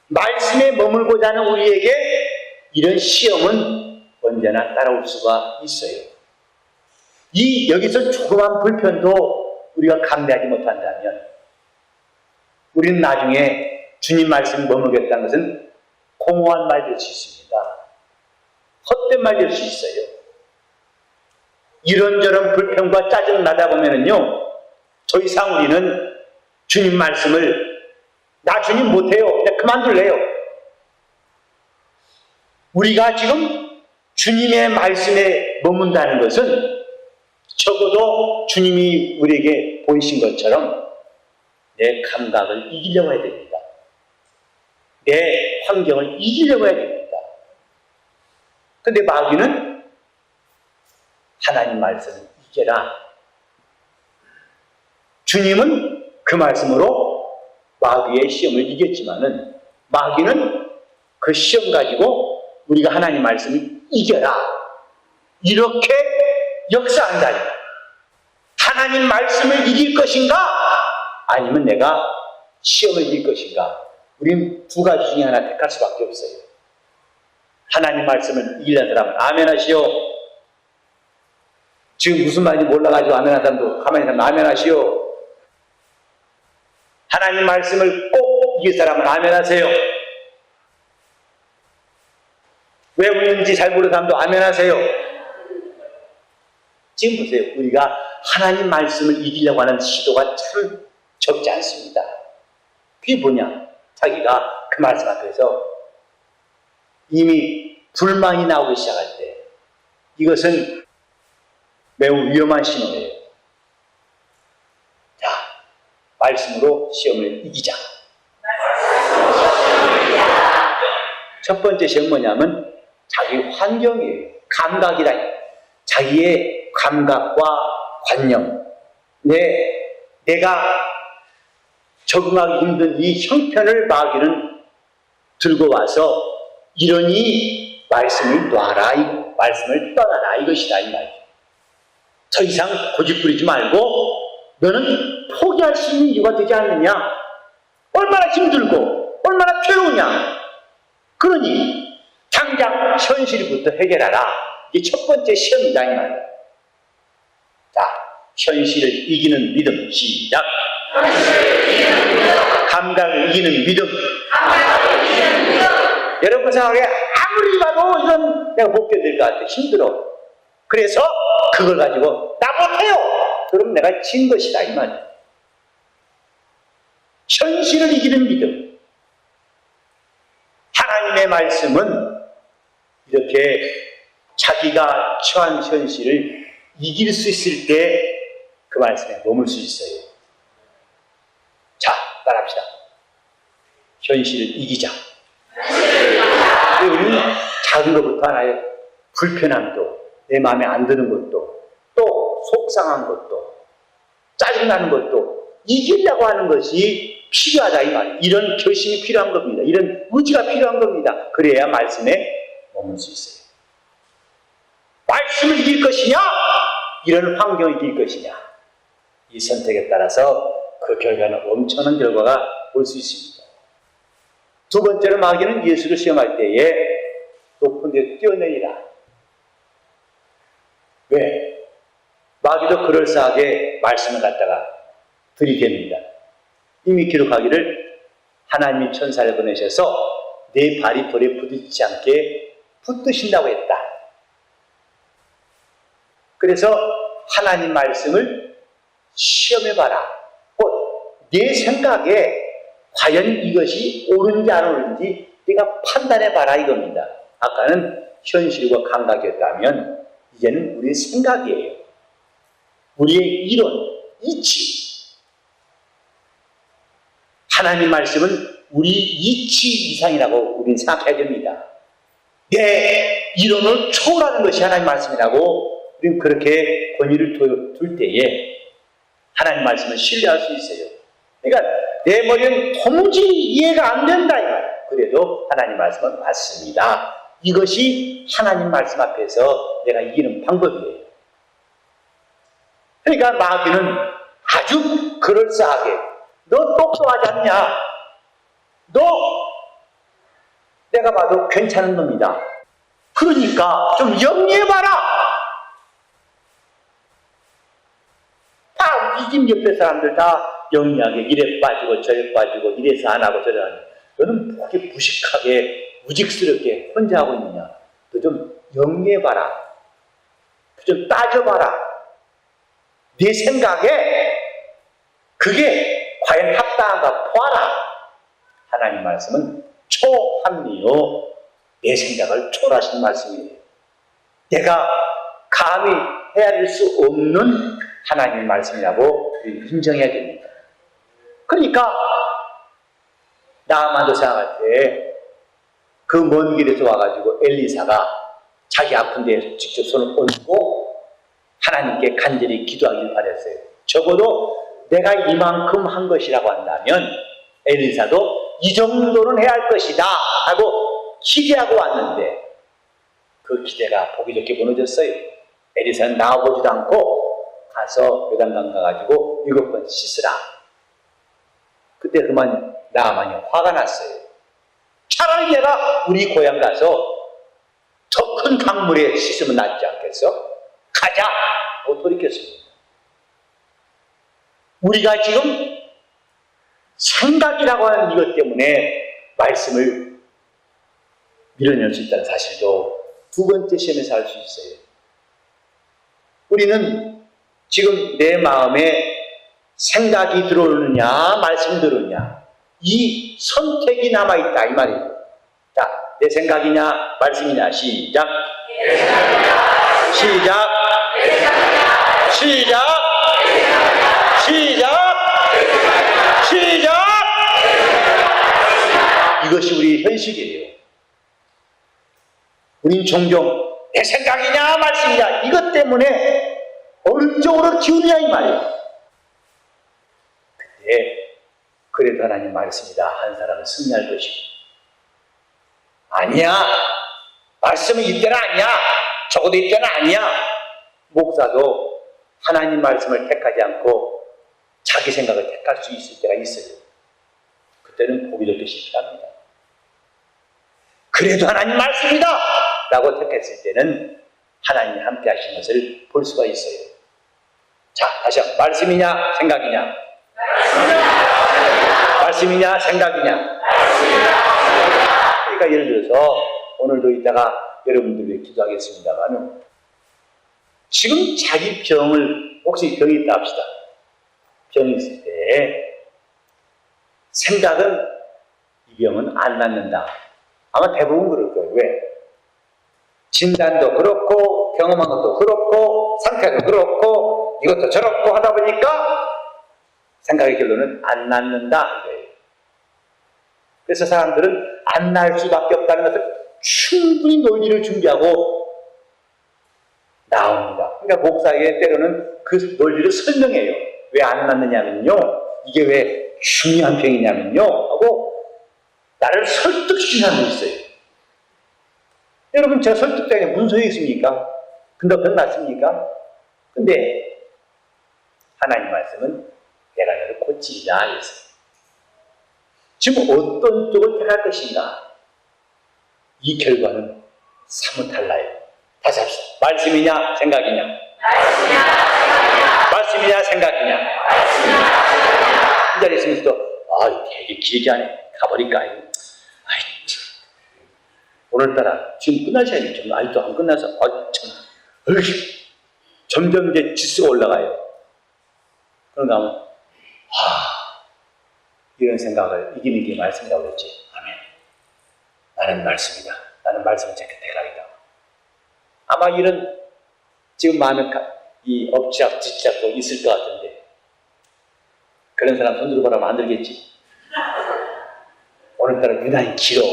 말씀에 머물고자 하는 우리에게 이런 시험은 언제나 따라올 수가 있어요. 여기서 조그만 불편도 우리가 감내하지 못한다면 우리는 나중에 주님 말씀에 머물겠다는 것은 공허한 말 될 수 있습니다. 헛된 말 될 수 있어요. 이런저런 불평과 짜증 나다 보면은요, 더 이상 우리는 주님 말씀을 나 주님 못해요. 그냥 그만둘래요. 우리가 지금 주님의 말씀에 머문다는 것은 적어도 주님이 우리에게 보이신 것처럼 내 감각을 이기려고 해야 됩니다. 내 환경을 이기려고 해야 됩니다. 근데 마귀는 하나님 말씀을 이겨라. 주님은 그 말씀으로 마귀의 시험을 이겼지만은 마귀는 그 시험 가지고 우리가 하나님 말씀을 이겨라. 이렇게 역사한다니. 하나님 말씀을 이길 것인가? 아니면 내가 시험을 이길 것인가? 우린 두 가지 중에 하나 택할 수밖에 없어요. 하나님 말씀을 이기려는 사람은 아멘 하시오. 지금 무슨 말인지 몰라가지고 아멘 하는 사람도 가만히 있으면 아멘 하시오. 하나님 말씀을 꼭 이길 사람은 아멘 하세요. 왜 웃는지 잘 모르는 사람도 아멘 하세요. 지금 보세요. 우리가 하나님 말씀을 이기려고 하는 시도가 참 적지 않습니다. 그게 뭐냐? 자기가 그 말씀 앞에서 이미 불만이 나오기 시작할 때 이것은 매우 위험한 신호예요. 자, 말씀으로 시험을 이기자. 첫 번째 시험 뭐냐면 자기 환경이에요. 감각이다. 자기의 감각과 관념. 내가 적응하기 힘든 이 형편을 마귀는 들고 와서 이러니 말씀을 놔라, 말씀을 떠나라 이것이다 이 말이죠. 더 이상 고집부리지 말고 너는 포기할 수 있는 이유가 되지 않느냐? 얼마나 힘들고 얼마나 괴로우냐? 그러니 당장 현실부터 해결하라. 이게 첫 번째 시험이다 이 말이에요. 자, 현실을 이기는 믿음 시작. 감각을 이기는 믿음. 여러분 생각에 아무리 봐도 이건 내가 못 견딜 것 같아. 힘들어. 그래서 그걸 가지고 나 못해요. 그럼 내가 진 것이다 이 말이에요. 현실을 이기는 믿음. 하나님의 말씀은 이렇게 자기가 처한 현실을 이길 수 있을 때 그 말씀에 머물 수 있어요. 자, 따라합시다. 현실을 이기자. 우리는 작은 것부터 하나의 불편함도, 내 마음에 안 드는 것도, 또 속상한 것도, 짜증나는 것도 이기려고 하는 것이 필요하다 이 말이에요. 이런 결심이 필요한 겁니다. 이런 의지가 필요한 겁니다. 그래야 말씀에 머물 수 있어요. 말씀을 이길 것이냐? 이런 환경을 이길 것이냐? 이 선택에 따라서 그 결과는 엄청난 결과가 올 수 있습니다. 두 번째로 마귀는 예수를 시험할 때에 높은 데 뛰어내리라. 왜? 마귀도 그럴싸하게 말씀을 갖다가 들이댑니다. 이미 기록하기를 하나님이 천사를 보내셔서 내 발이 돌에 부딪히지 않게 붙드신다고 했다. 그래서 하나님 말씀을 시험해봐라. 내 생각에 과연 이것이 옳은지 안 옳은지 내가 판단해봐라 이겁니다. 아까는 현실과 감각이었다면 이제는 우리의 생각이에요. 우리의 이론, 이치. 하나님 말씀은 우리 이치 이상이라고 우리는 생각해야 됩니다. 내 이론을 초월하는 것이 하나님 말씀이라고 우리는 그렇게 권위를 둘 때에 하나님 말씀을 신뢰할 수 있어요. 그러니까 내 머리는 도무지 이해가 안 된다 이 말. 그래도 하나님 말씀은 맞습니다. 이것이 하나님 말씀 앞에서 내가 이기는 방법이에요. 그러니까 마귀는 아주 그럴싸하게 너 똑똑하지 않냐? 너 내가 봐도 괜찮은 놈이다. 그러니까 좀 염려해봐라. 이 집 옆에 사람들 다 영리하게 이래 빠지고 저래 빠지고 이래서 안 하고 저래 하는. 너는 그렇게 무식하게 무직스럽게 혼자 하고 있느냐? 너 좀 영리해봐라. 좀 따져봐라. 네 생각에 그게 과연 합당한가 보아라. 하나님 말씀은 초합리요. 내 생각을 초월하신 말씀이에요. 내가 감히 헤아릴 수 없는 하나님의 말씀이라고 인정해야 됩니다. 그러니까 나만도 생각할 때 그 먼 길에서 와가지고 엘리사가 자기 아픈 데에 직접 손을 얹고 하나님께 간절히 기도하길 바랬어요. 적어도 내가 이만큼 한 것이라고 한다면 엘리사도 이 정도는 해야 할 것이다 하고 기대하고 왔는데 그 기대가 보기 좋게 무너졌어요. 엘리사는 나와보지도 않고 가서 요단강 가가지고 7번 씻으라. 그때 그만 나아만이 화가 났어요. 차라리 내가 우리 고향 가서 더 큰 강물에 씻으면 낫지 않겠어? 가자! 하고 돌이켰습니다. 우리가 지금 생각이라고 하는 이것 때문에 말씀을 밀어낼 수 있다는 사실도 두 번째 시험에서 알 수 있어요. 우리는 지금 내 마음에 생각이 들어오느냐 말씀이 들어오느냐 이 선택이 남아있다 이 말이에요. 자, 내 생각이냐 말씀이냐. 시작. 시작. 시작. 시작. 시작. 이것이 우리 현실이에요. 우린 종종 내 생각이냐 말씀이냐 이것 때문에 어느 쪽으로 기우느냐 이 말이에요. 근데 그래도 하나님 말씀이다 한 사람은 승리할 것이고, 아니야 말씀은 이때는 아니야, 적어도 이때는 아니야, 목사도 하나님 말씀을 택하지 않고 자기 생각을 택할 수 있을 때가 있어요. 그때는 고비롭게 실패합니다. 그래도 하나님 말씀이다 라고 택했을 때는 하나님이 함께 하신 것을 볼 수가 있어요. 자, 다시 한번. 말씀이냐 생각이냐? 말씀이냐 생각이냐? 그러니까 예를 들어서 오늘도 이따가 여러분들 위해 기도하겠습니다만, 지금 자기 병을, 혹시 병이 있다 합시다. 병이 있을 때 생각은 이 병은 안 낫는다. 아마 대부분 그럴 거예요. 왜? 진단도 그렇고 경험한 것도 그렇고 상태도 그렇고 이것도 저렇고 하다 보니까 생각의 결론은 안 낫는다 이거예요. 그래서 사람들은 안 날 수밖에 없다는 것을 충분히 논리를 준비하고 나옵니다. 그러니까 목사에게 때로는 그 논리를 설명해요. 왜 안 낫느냐면요, 이게 왜 중요한 병이냐면요 하고 나를 설득시키는 사람도 있어요. 여러분, 제가 설득자에 무슨 소용이 있습니까? 근데 병 낫습니까? 근데 하나님 말씀은 내가 너를 고치리라 했어요. 지금 어떤 쪽을 택할 것인가? 이 결과는 사뭇 달라요. 다시 합시다. 말씀이냐 생각이냐? 말씀이냐 생각이냐? 이 자리에 있으면서도 되게 길게 하네. 가버릴까? 오늘따라 지금 끝날 시간이죠. 아직도 안 끝나서 점점 이제 지수가 올라가요. 그런가 하면 이런 생각을 이기는 게 말씀이라고 그랬지. 아멘. 나는 말씀이다. 나는 말씀을 찾게 대가리다. 아마 이런 지금 많은 이 엎치락뒤치락도 있을 것 같은데, 그런 사람 손 들어보라면 안 들겠지. 오늘따라 유난히 길어.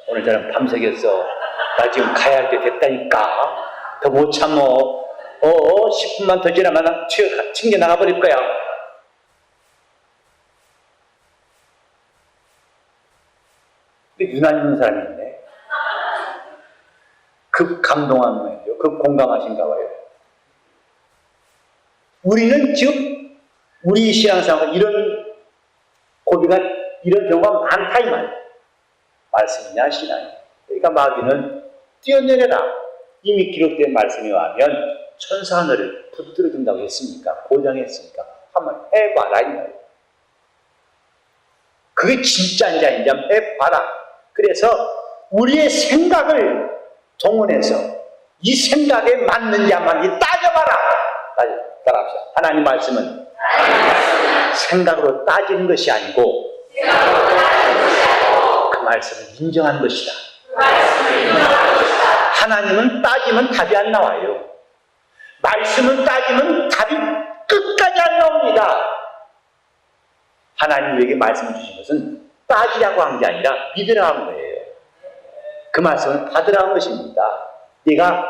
오늘따라 밤새겠어. 나 지금 가야 할 때 됐다니까. 더 못 참어. 10분만 더 지나면 튕겨 나가버릴 거야. 근데 유난히 있는 사람이 있네. 급 감동한 거예요. 급 공감하신가 봐요. 우리는 지금 우리 신앙생활 이런 고비가, 이런 경우가 많다 이 말이에요. 말씀이냐 신앙이냐. 그러니까 마귀는 뛰어내려라. 이미 기록된 말씀이 와면 천사 하늘을 붙들어 준다고 했습니까? 보장했습니까? 한번 해봐라 이 말이에요. 그게 진짜인지 아닌지 한번 해봐라. 그래서 우리의 생각을 동원해서 이 생각에 맞는지 안 맞는지 따져봐라. 따라합시다. 하나님 말씀은 생각으로 따지는 것이 아니고 그 말씀을 인정한 것이다. 하나님은 따지면 답이 안 나와요. 말씀은 따지면 답이 끝까지 안 나옵니다. 하나님 우리에게 말씀 주신 것은 따지라고 한 게 아니라 믿으라고 한 거예요. 그 말씀을 받으라는 것입니다. 네가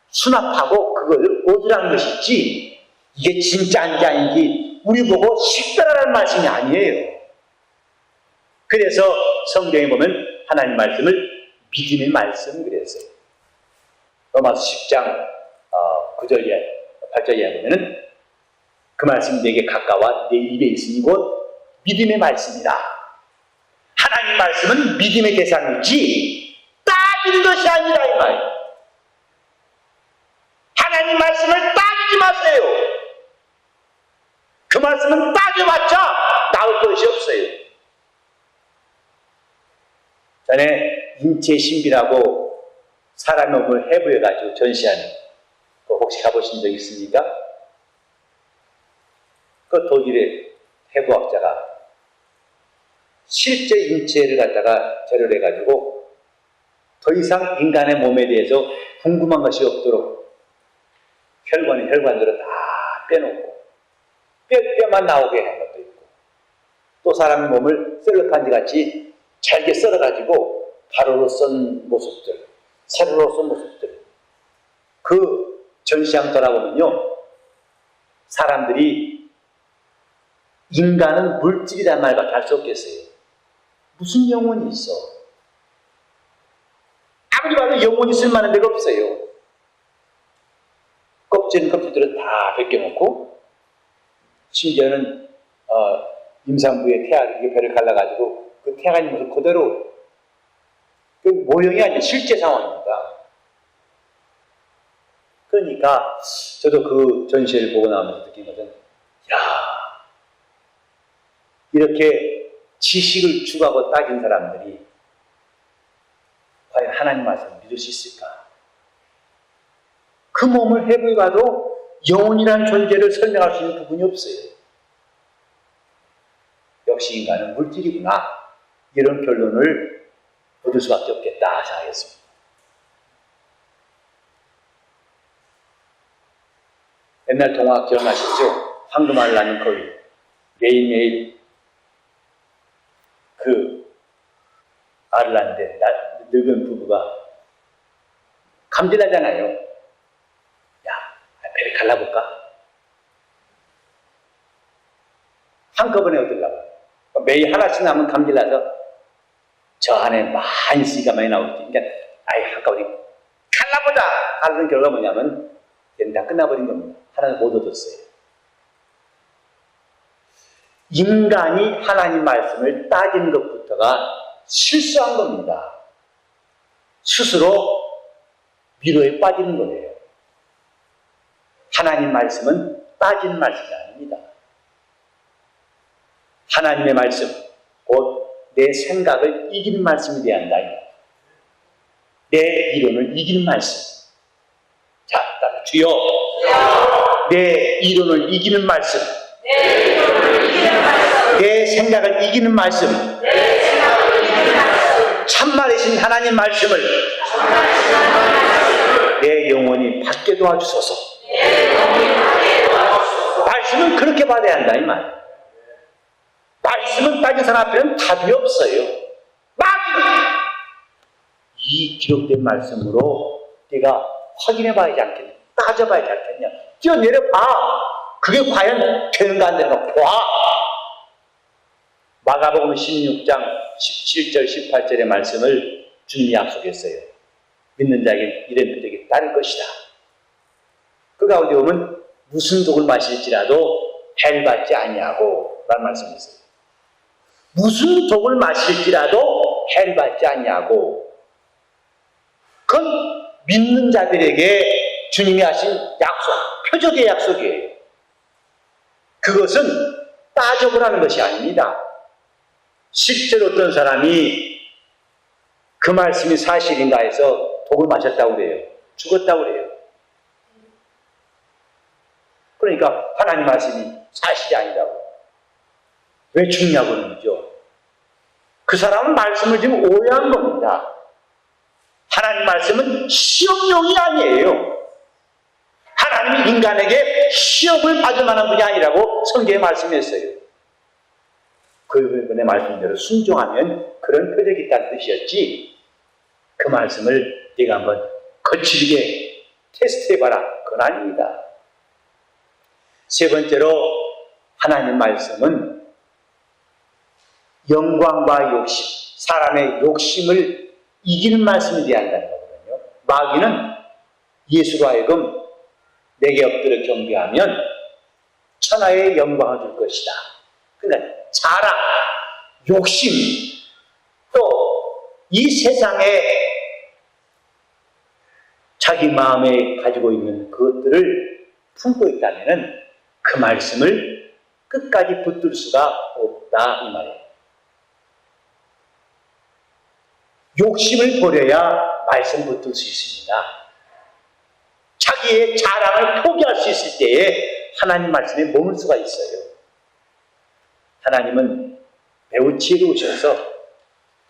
수납하고 그걸 얻으라는 것이지, 이게 진짜인지 아닌지 우리 보고 식별하라는 말씀이 아니에요. 그래서 성경에 보면 하나님 말씀을 믿음의 말씀 그랬어요. 로마서 10장 9절 이하 8절 이하에 보면은 그 말씀이 내게 가까워 내 입에 있으니 곧 믿음의 말씀이다. 하나님 말씀은 믿음의 대상이지 따지는 것이 아니라 이 말이에요. 하나님 말씀을 따지지 마세요. 그 말씀은 따져봤자 나올 것이 없어요. 전에 인체 신비라고 사람의 몸을 해부해가지고 전시하는 거 혹시 가보신 적 있습니까? 그 독일의 해부학자가 실제 인체를 갖다가 재료를 해가지고 더 이상 인간의 몸에 대해서 궁금한 것이 없도록 혈관은 혈관대로 다 빼놓고 뼈만 나오게 한 것도 있고, 또 사람의 몸을 셀럽판지 같이 잘게 썰어가지고 가로로 썬 모습들, 세로로 썬 모습들, 그 전시장 돌아보면요, 사람들이 인간은 물질이란 말밖에 할 수 없겠어요. 무슨 영혼이 있어? 아무리 봐도 영혼이 있을 만한 데가 없어요. 껍질은 껍질대로 다 벗겨놓고, 심지어는 임산부의 태아에게 배를 갈라가지고 그 태아가 있는 모습 그대로, 그 모형이 아니라 실제 상황입니다. 그러니까 저도 그 전시회를 보고 나오면서 느낀 것은, 야, 이렇게 지식을 추구하고 따진 사람들이 과연 하나님 말씀을 믿을 수 있을까? 그 몸을 해부해봐도 영혼이라는 존재를 설명할 수 있는 부분이 없어요. 역시 인간은 물질이구나, 이런 결론을 얻을 수밖에 없겠다 생각했습니다. 옛날 동화 기억나시죠? 황금알을 낳는 거위. 매일매일 그 알을 낳는데 늙은 부부가 감질나잖아요. 야, 배를 갈라볼까? 한꺼번에 얻으려고. 매일 하나씩 나면 감질나서 저 안에 많이 씨가 많이 나오지. 그러니까 아예 한꺼번에 갈라보자! 하는 결과가 뭐냐면 얘는 다 끝나버린 겁니다. 하나는 못 얻었어요. 인간이 하나님 말씀을 따지는 것부터가 실수한 겁니다. 스스로 미로에 빠지는 거예요. 하나님 말씀은 따지는 말씀이 아닙니다. 하나님의 말씀, 곧 내 생각을 이기는 말씀이 돼야 한다. 내 이론을 이기는 말씀. 자, 따라 주여. 내 이론을 이기는 말씀. 내 생각을 이기는 말씀. 참말이신 하나님 말씀을 내 영혼이 받게 도와주소서. 말씀은 그렇게 받아야 한다 이 말. 말씀은 따진 사람 앞에는 답이 없어요. 이 기록된 말씀으로 네가 확인해 봐야지 않겠냐, 따져 봐야지 않겠냐, 뛰어내려 봐. 그게 과연 되는가 안 되는가 봐. 마가복음 16장 17절 18절의 말씀을 주님이 약속했어요. 믿는 자에게 이런 표적이 따를 것이다. 그 가운데 보면 무슨 독을 마실지라도 해를 받지 아니하고 라는 말씀이 있어요. 무슨 독을 마실지라도 해를 받지 아니하고, 그건 믿는 자들에게 주님이 하신 약속, 표적의 약속이에요. 그것은 따져보라는 것이 아닙니다. 실제로 어떤 사람이 그 말씀이 사실인가 해서 독을 마셨다고 그래요. 죽었다고 그래요. 그러니까 하나님 말씀이 사실이 아니라고. 왜 죽냐고는 거죠. 그 사람은 말씀을 지금 오해한 겁니다. 하나님 말씀은 시험용이 아니에요. 하나님이 인간에게 시험을 받을 만한 분이 아니라고 성경에 말씀했어요. 그분의 말씀대로 순종하면 그런 표적이 있다는 뜻이었지, 그 말씀을 네가 한번 거칠게 테스트해봐라, 그건 아닙니다. 세 번째로 하나님 말씀은 영광과 욕심, 사람의 욕심을 이기는 말씀이 되어야 한다는 거거든요. 마귀는 예수로 하여금 내게 엎드려 경배하면 천하의 영광을 줄 것이다. 그러니까 자랑, 욕심, 또 이 세상에 자기 마음에 가지고 있는 그것들을 품고 있다면 그 말씀을 끝까지 붙들 수가 없다 이 말이에요. 욕심을 버려야 말씀 붙들 수 있습니다. 자기의 자랑을 포기할 수 있을 때에 하나님 말씀에 머물 수가 있어요. 하나님은 매우 지혜로우셔서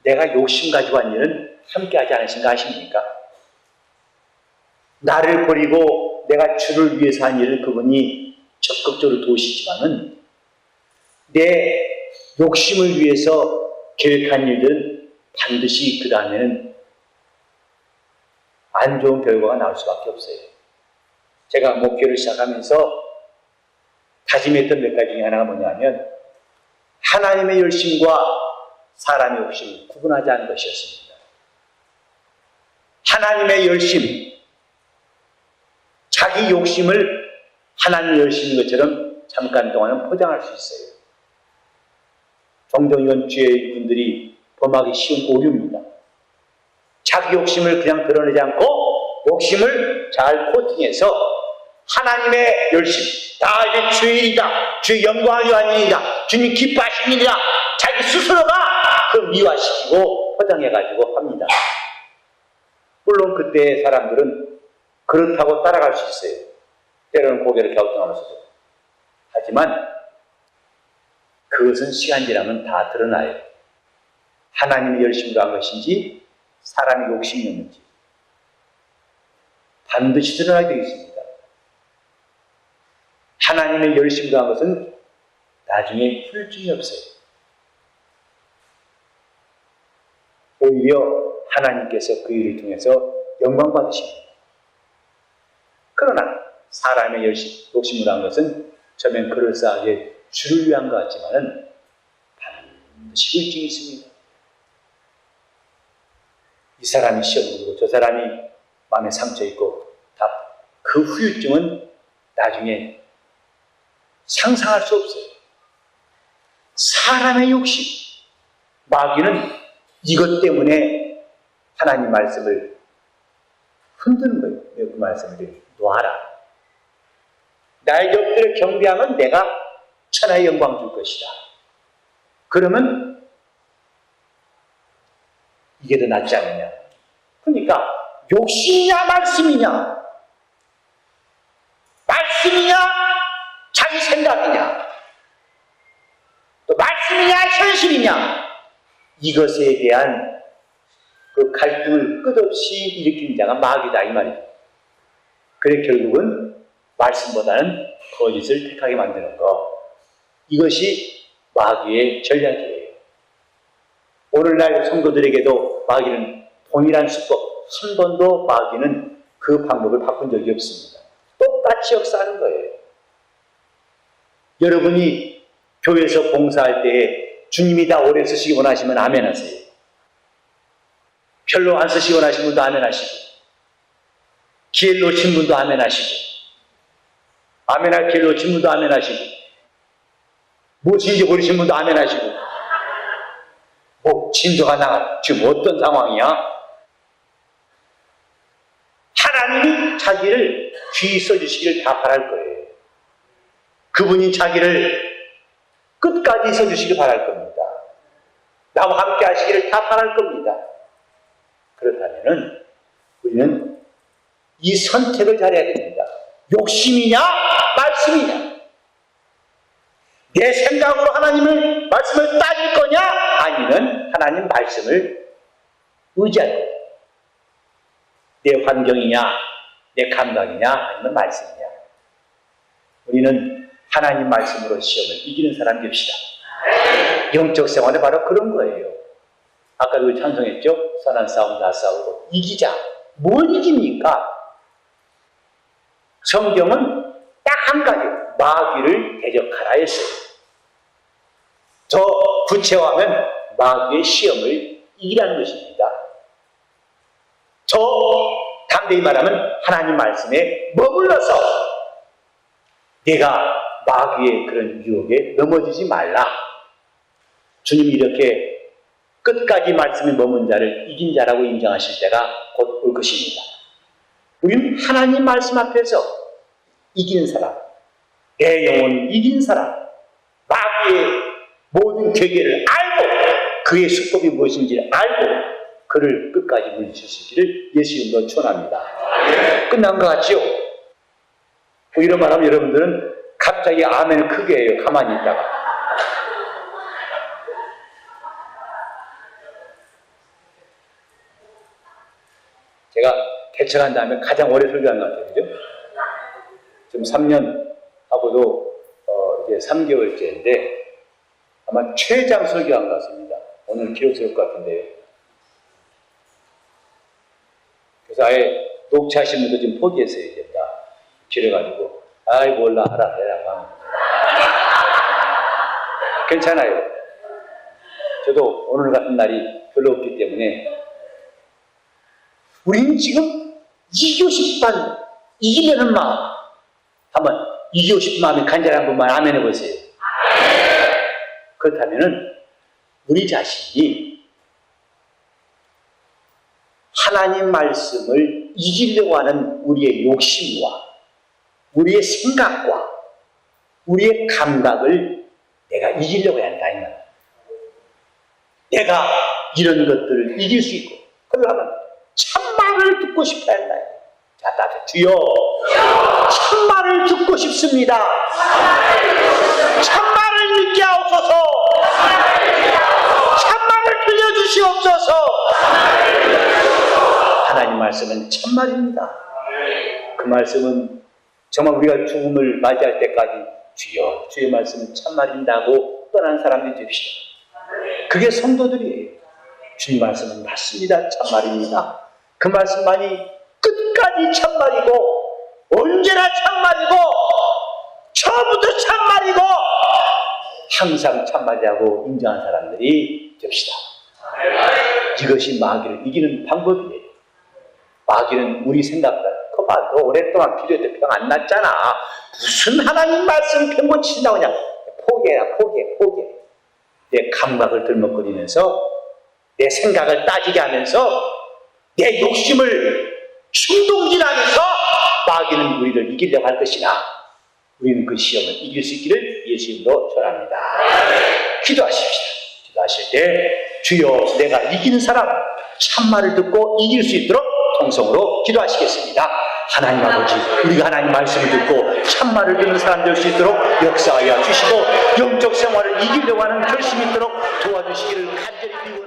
내가 욕심 가지고 한 일은 함께하지 않으신 거 아십니까? 나를 버리고 내가 주를 위해서 한 일을 그분이 적극적으로 도우시지만은 내 욕심을 위해서 계획한 일들은 반드시 그 다음에는 안 좋은 결과가 나올 수밖에 없어요. 제가 목회를 시작하면서 다짐했던 몇 가지 중에 하나가 뭐냐면 하나님의 열심과 사람의 욕심을 구분하지 않은 것이었습니다. 하나님의 열심, 자기 욕심을 하나님의 열심인 것처럼 잠깐 동안은 포장할 수 있어요. 종종 이건 주의 분들이 범하기 쉬운 오류입니다. 자기 욕심을 그냥 드러내지 않고 욕심을 잘 코팅해서 하나님의 열심, 다 이제 주의 일이다, 주의 영광을 위한 일이다, 주님 기뻐하신 일이다, 자기 스스로가 그 미화시키고 포장해가지고 합니다. 물론 그때 사람들은 그렇다고 따라갈 수 있어요. 때로는 고개를 갸우뚱하면서도. 하지만 그것은 시간 지나면 다 드러나요. 하나님의 열심으로 한 것인지 사람의 욕심이었는지 반드시 드러나게 되어 있습니다. 하나님의 열심으로 한 것은 나중에 후유증이 없어요. 오히려 하나님께서 그 일을 통해서 영광 받으십니다. 그러나 사람의 욕심으로 한 것은 처음엔 그럴싸하게 주를 위한 것 같지만은 반드시 후유증이 있습니다. 이 사람이 시험을 보고 저 사람이 마음에 상처 있고 그 후유증은 나중에 상상할 수 없어요. 사람의 욕심, 마귀는 이것 때문에 하나님 말씀을 흔드는 거예요. 그 말씀을 놔라. 나의 적들을 경배하면 내가 천하의 영광 줄 것이다. 그러면 이게 더 낫지 않느냐. 그러니까 욕심이냐 말씀이냐, 말씀이냐 자기 생각이냐, 또 말씀이냐 현실이냐, 이것에 대한 그 갈등을 끝없이 일으키는 자가 마귀다 이 말이죠. 그래 결국은 말씀보다는 거짓을 택하게 만드는 것, 이것이 마귀의 전략이에요. 오늘날 성도들에게도 마귀는 동일한 수법, 한 번도 마귀는 그 방법을 바꾼 적이 없습니다. 똑같이 역사하는 거예요. 여러분이 교회에서 봉사할 때에 주님이 다 오래 쓰시기 원하시면 아멘 하세요. 별로 안 쓰시기 원하시는 분도 아멘 하시고, 기회를 놓친 분도 아멘 하시고, 아멘할 기회를 놓친 분도 아멘 하시고, 무엇인지 모르신 분도 아멘 하시고, 진도가 나가 지금 어떤 상황이야? 하나님이 자기를 귀히 써주시기를 다 바랄 거예요. 그분이 자기를 끝까지 써주시길 바랄 겁니다. 나와 함께 하시기를 다 바랄 겁니다. 그렇다면 우리는 이 선택을 잘해야 됩니다. 욕심이냐 말씀이냐, 내 생각으로 하나님을 말씀을 따질 거냐 아니면 하나님 말씀을 의지할 거냐, 내 환경이냐 내 감각이냐 아니면 말씀이냐. 우리는 하나님 말씀으로 시험을 이기는 사람 됩시다. 영적 생활은 바로 그런 거예요. 아까도 우리 찬송했죠? 선한 싸움 다 싸우고 이기자. 뭘 이깁니까? 성경은 딱 한 가지, 마귀를 대적하라 했어요. 더 구체화하면 마귀의 시험을 이기라는 것입니다. 더 담대히 말하면 하나님 말씀에 머물러서 내가 마귀의 그런 유혹에 넘어지지 말라. 주님이 이렇게 끝까지 말씀에 머문 자를 이긴 자라고 인정하실 때가 곧 올 것입니다. 우리는 하나님 말씀 앞에서 이기는 사람, 내 영혼 이긴 사람, 마귀의 모든 계계를 알고 그의 수법이 무엇인지를 알고 그를 끝까지 물리칠 수 있기를 예수 이름으로 축원합니다. 끝난 것 같지요? 이런 말하면 여러분들은 갑자기 아멘을 크게 해요. 가만히 있다가. 개척한 다음에 가장 오래 설교한 것 같아요. 그죠? 지금 3년 하고도 이제 3개월째인데 아마 최장 설교한 것 같습니다. 오늘 기록스러울 것 같은데요. 그래서 아예 녹취하신 분도 지금 포기했어야 된다. 길어가지고 아이 몰라 알아 해라고 하면 괜찮아요. 저도 오늘 같은 날이 별로 없기 때문에 우리는 지금 이기고 싶단 이기려는 마음 한번 이기고 싶은 마음이 간절한 분만 아멘 해보세요. 그렇다면은 우리 자신이 하나님 말씀을 이기려고 하는 우리의 욕심과 우리의 생각과 우리의 감각을 내가 이기려고 해야 한다. 이 말이야. 내가 이런 것들을 이길 수 있고 그러려면 참말을 듣고 싶다 한다. 자, 다들 주여 참말을 듣고 싶습니다. 참말을 믿게 하옵소서. 참말을 들려주시옵소서. 하나님 말씀은 참말입니다. 그 말씀은 정말 우리가 죽음을 맞이할 때까지 주여 주의 말씀은 참말인다고 떠난 사람들이 됩시다. 그게 성도들이에요. 주님 말씀은 맞습니다. 참말입니다. 그 말씀만이 끝까지 참말이고 언제나 참말이고 처음부터 참말이고 항상 참말이라고 인정한 사람들이 됩시다. 이것이 마귀를 이기는 방법이에요. 마귀는 우리 생각보다 그만 너 오랫동안 기도했는데 병 안 났잖아. 무슨 하나님 말씀 편고 친다고 그냥 포기해. 내 감각을 들먹거리면서 내 생각을 따지게 하면서 내 욕심을 충동질하면서 마귀는 우리를 이기려고 할 것이나 우리는 그 시험을 이길 수 있기를 예수 이름으로 축원합니다. 기도하십시다. 기도하실 때 주여 내가 이기는 사람 참말을 듣고 이길 수 있도록 통성으로 기도하시겠습니다. 하나님 아버지 우리가 하나님 말씀을 듣고 참말을 듣는 사람 될 수 있도록 역사하여 주시고 영적 생활을 이기려고 하는 결심이 있도록 도와주시기를 간절히 빌고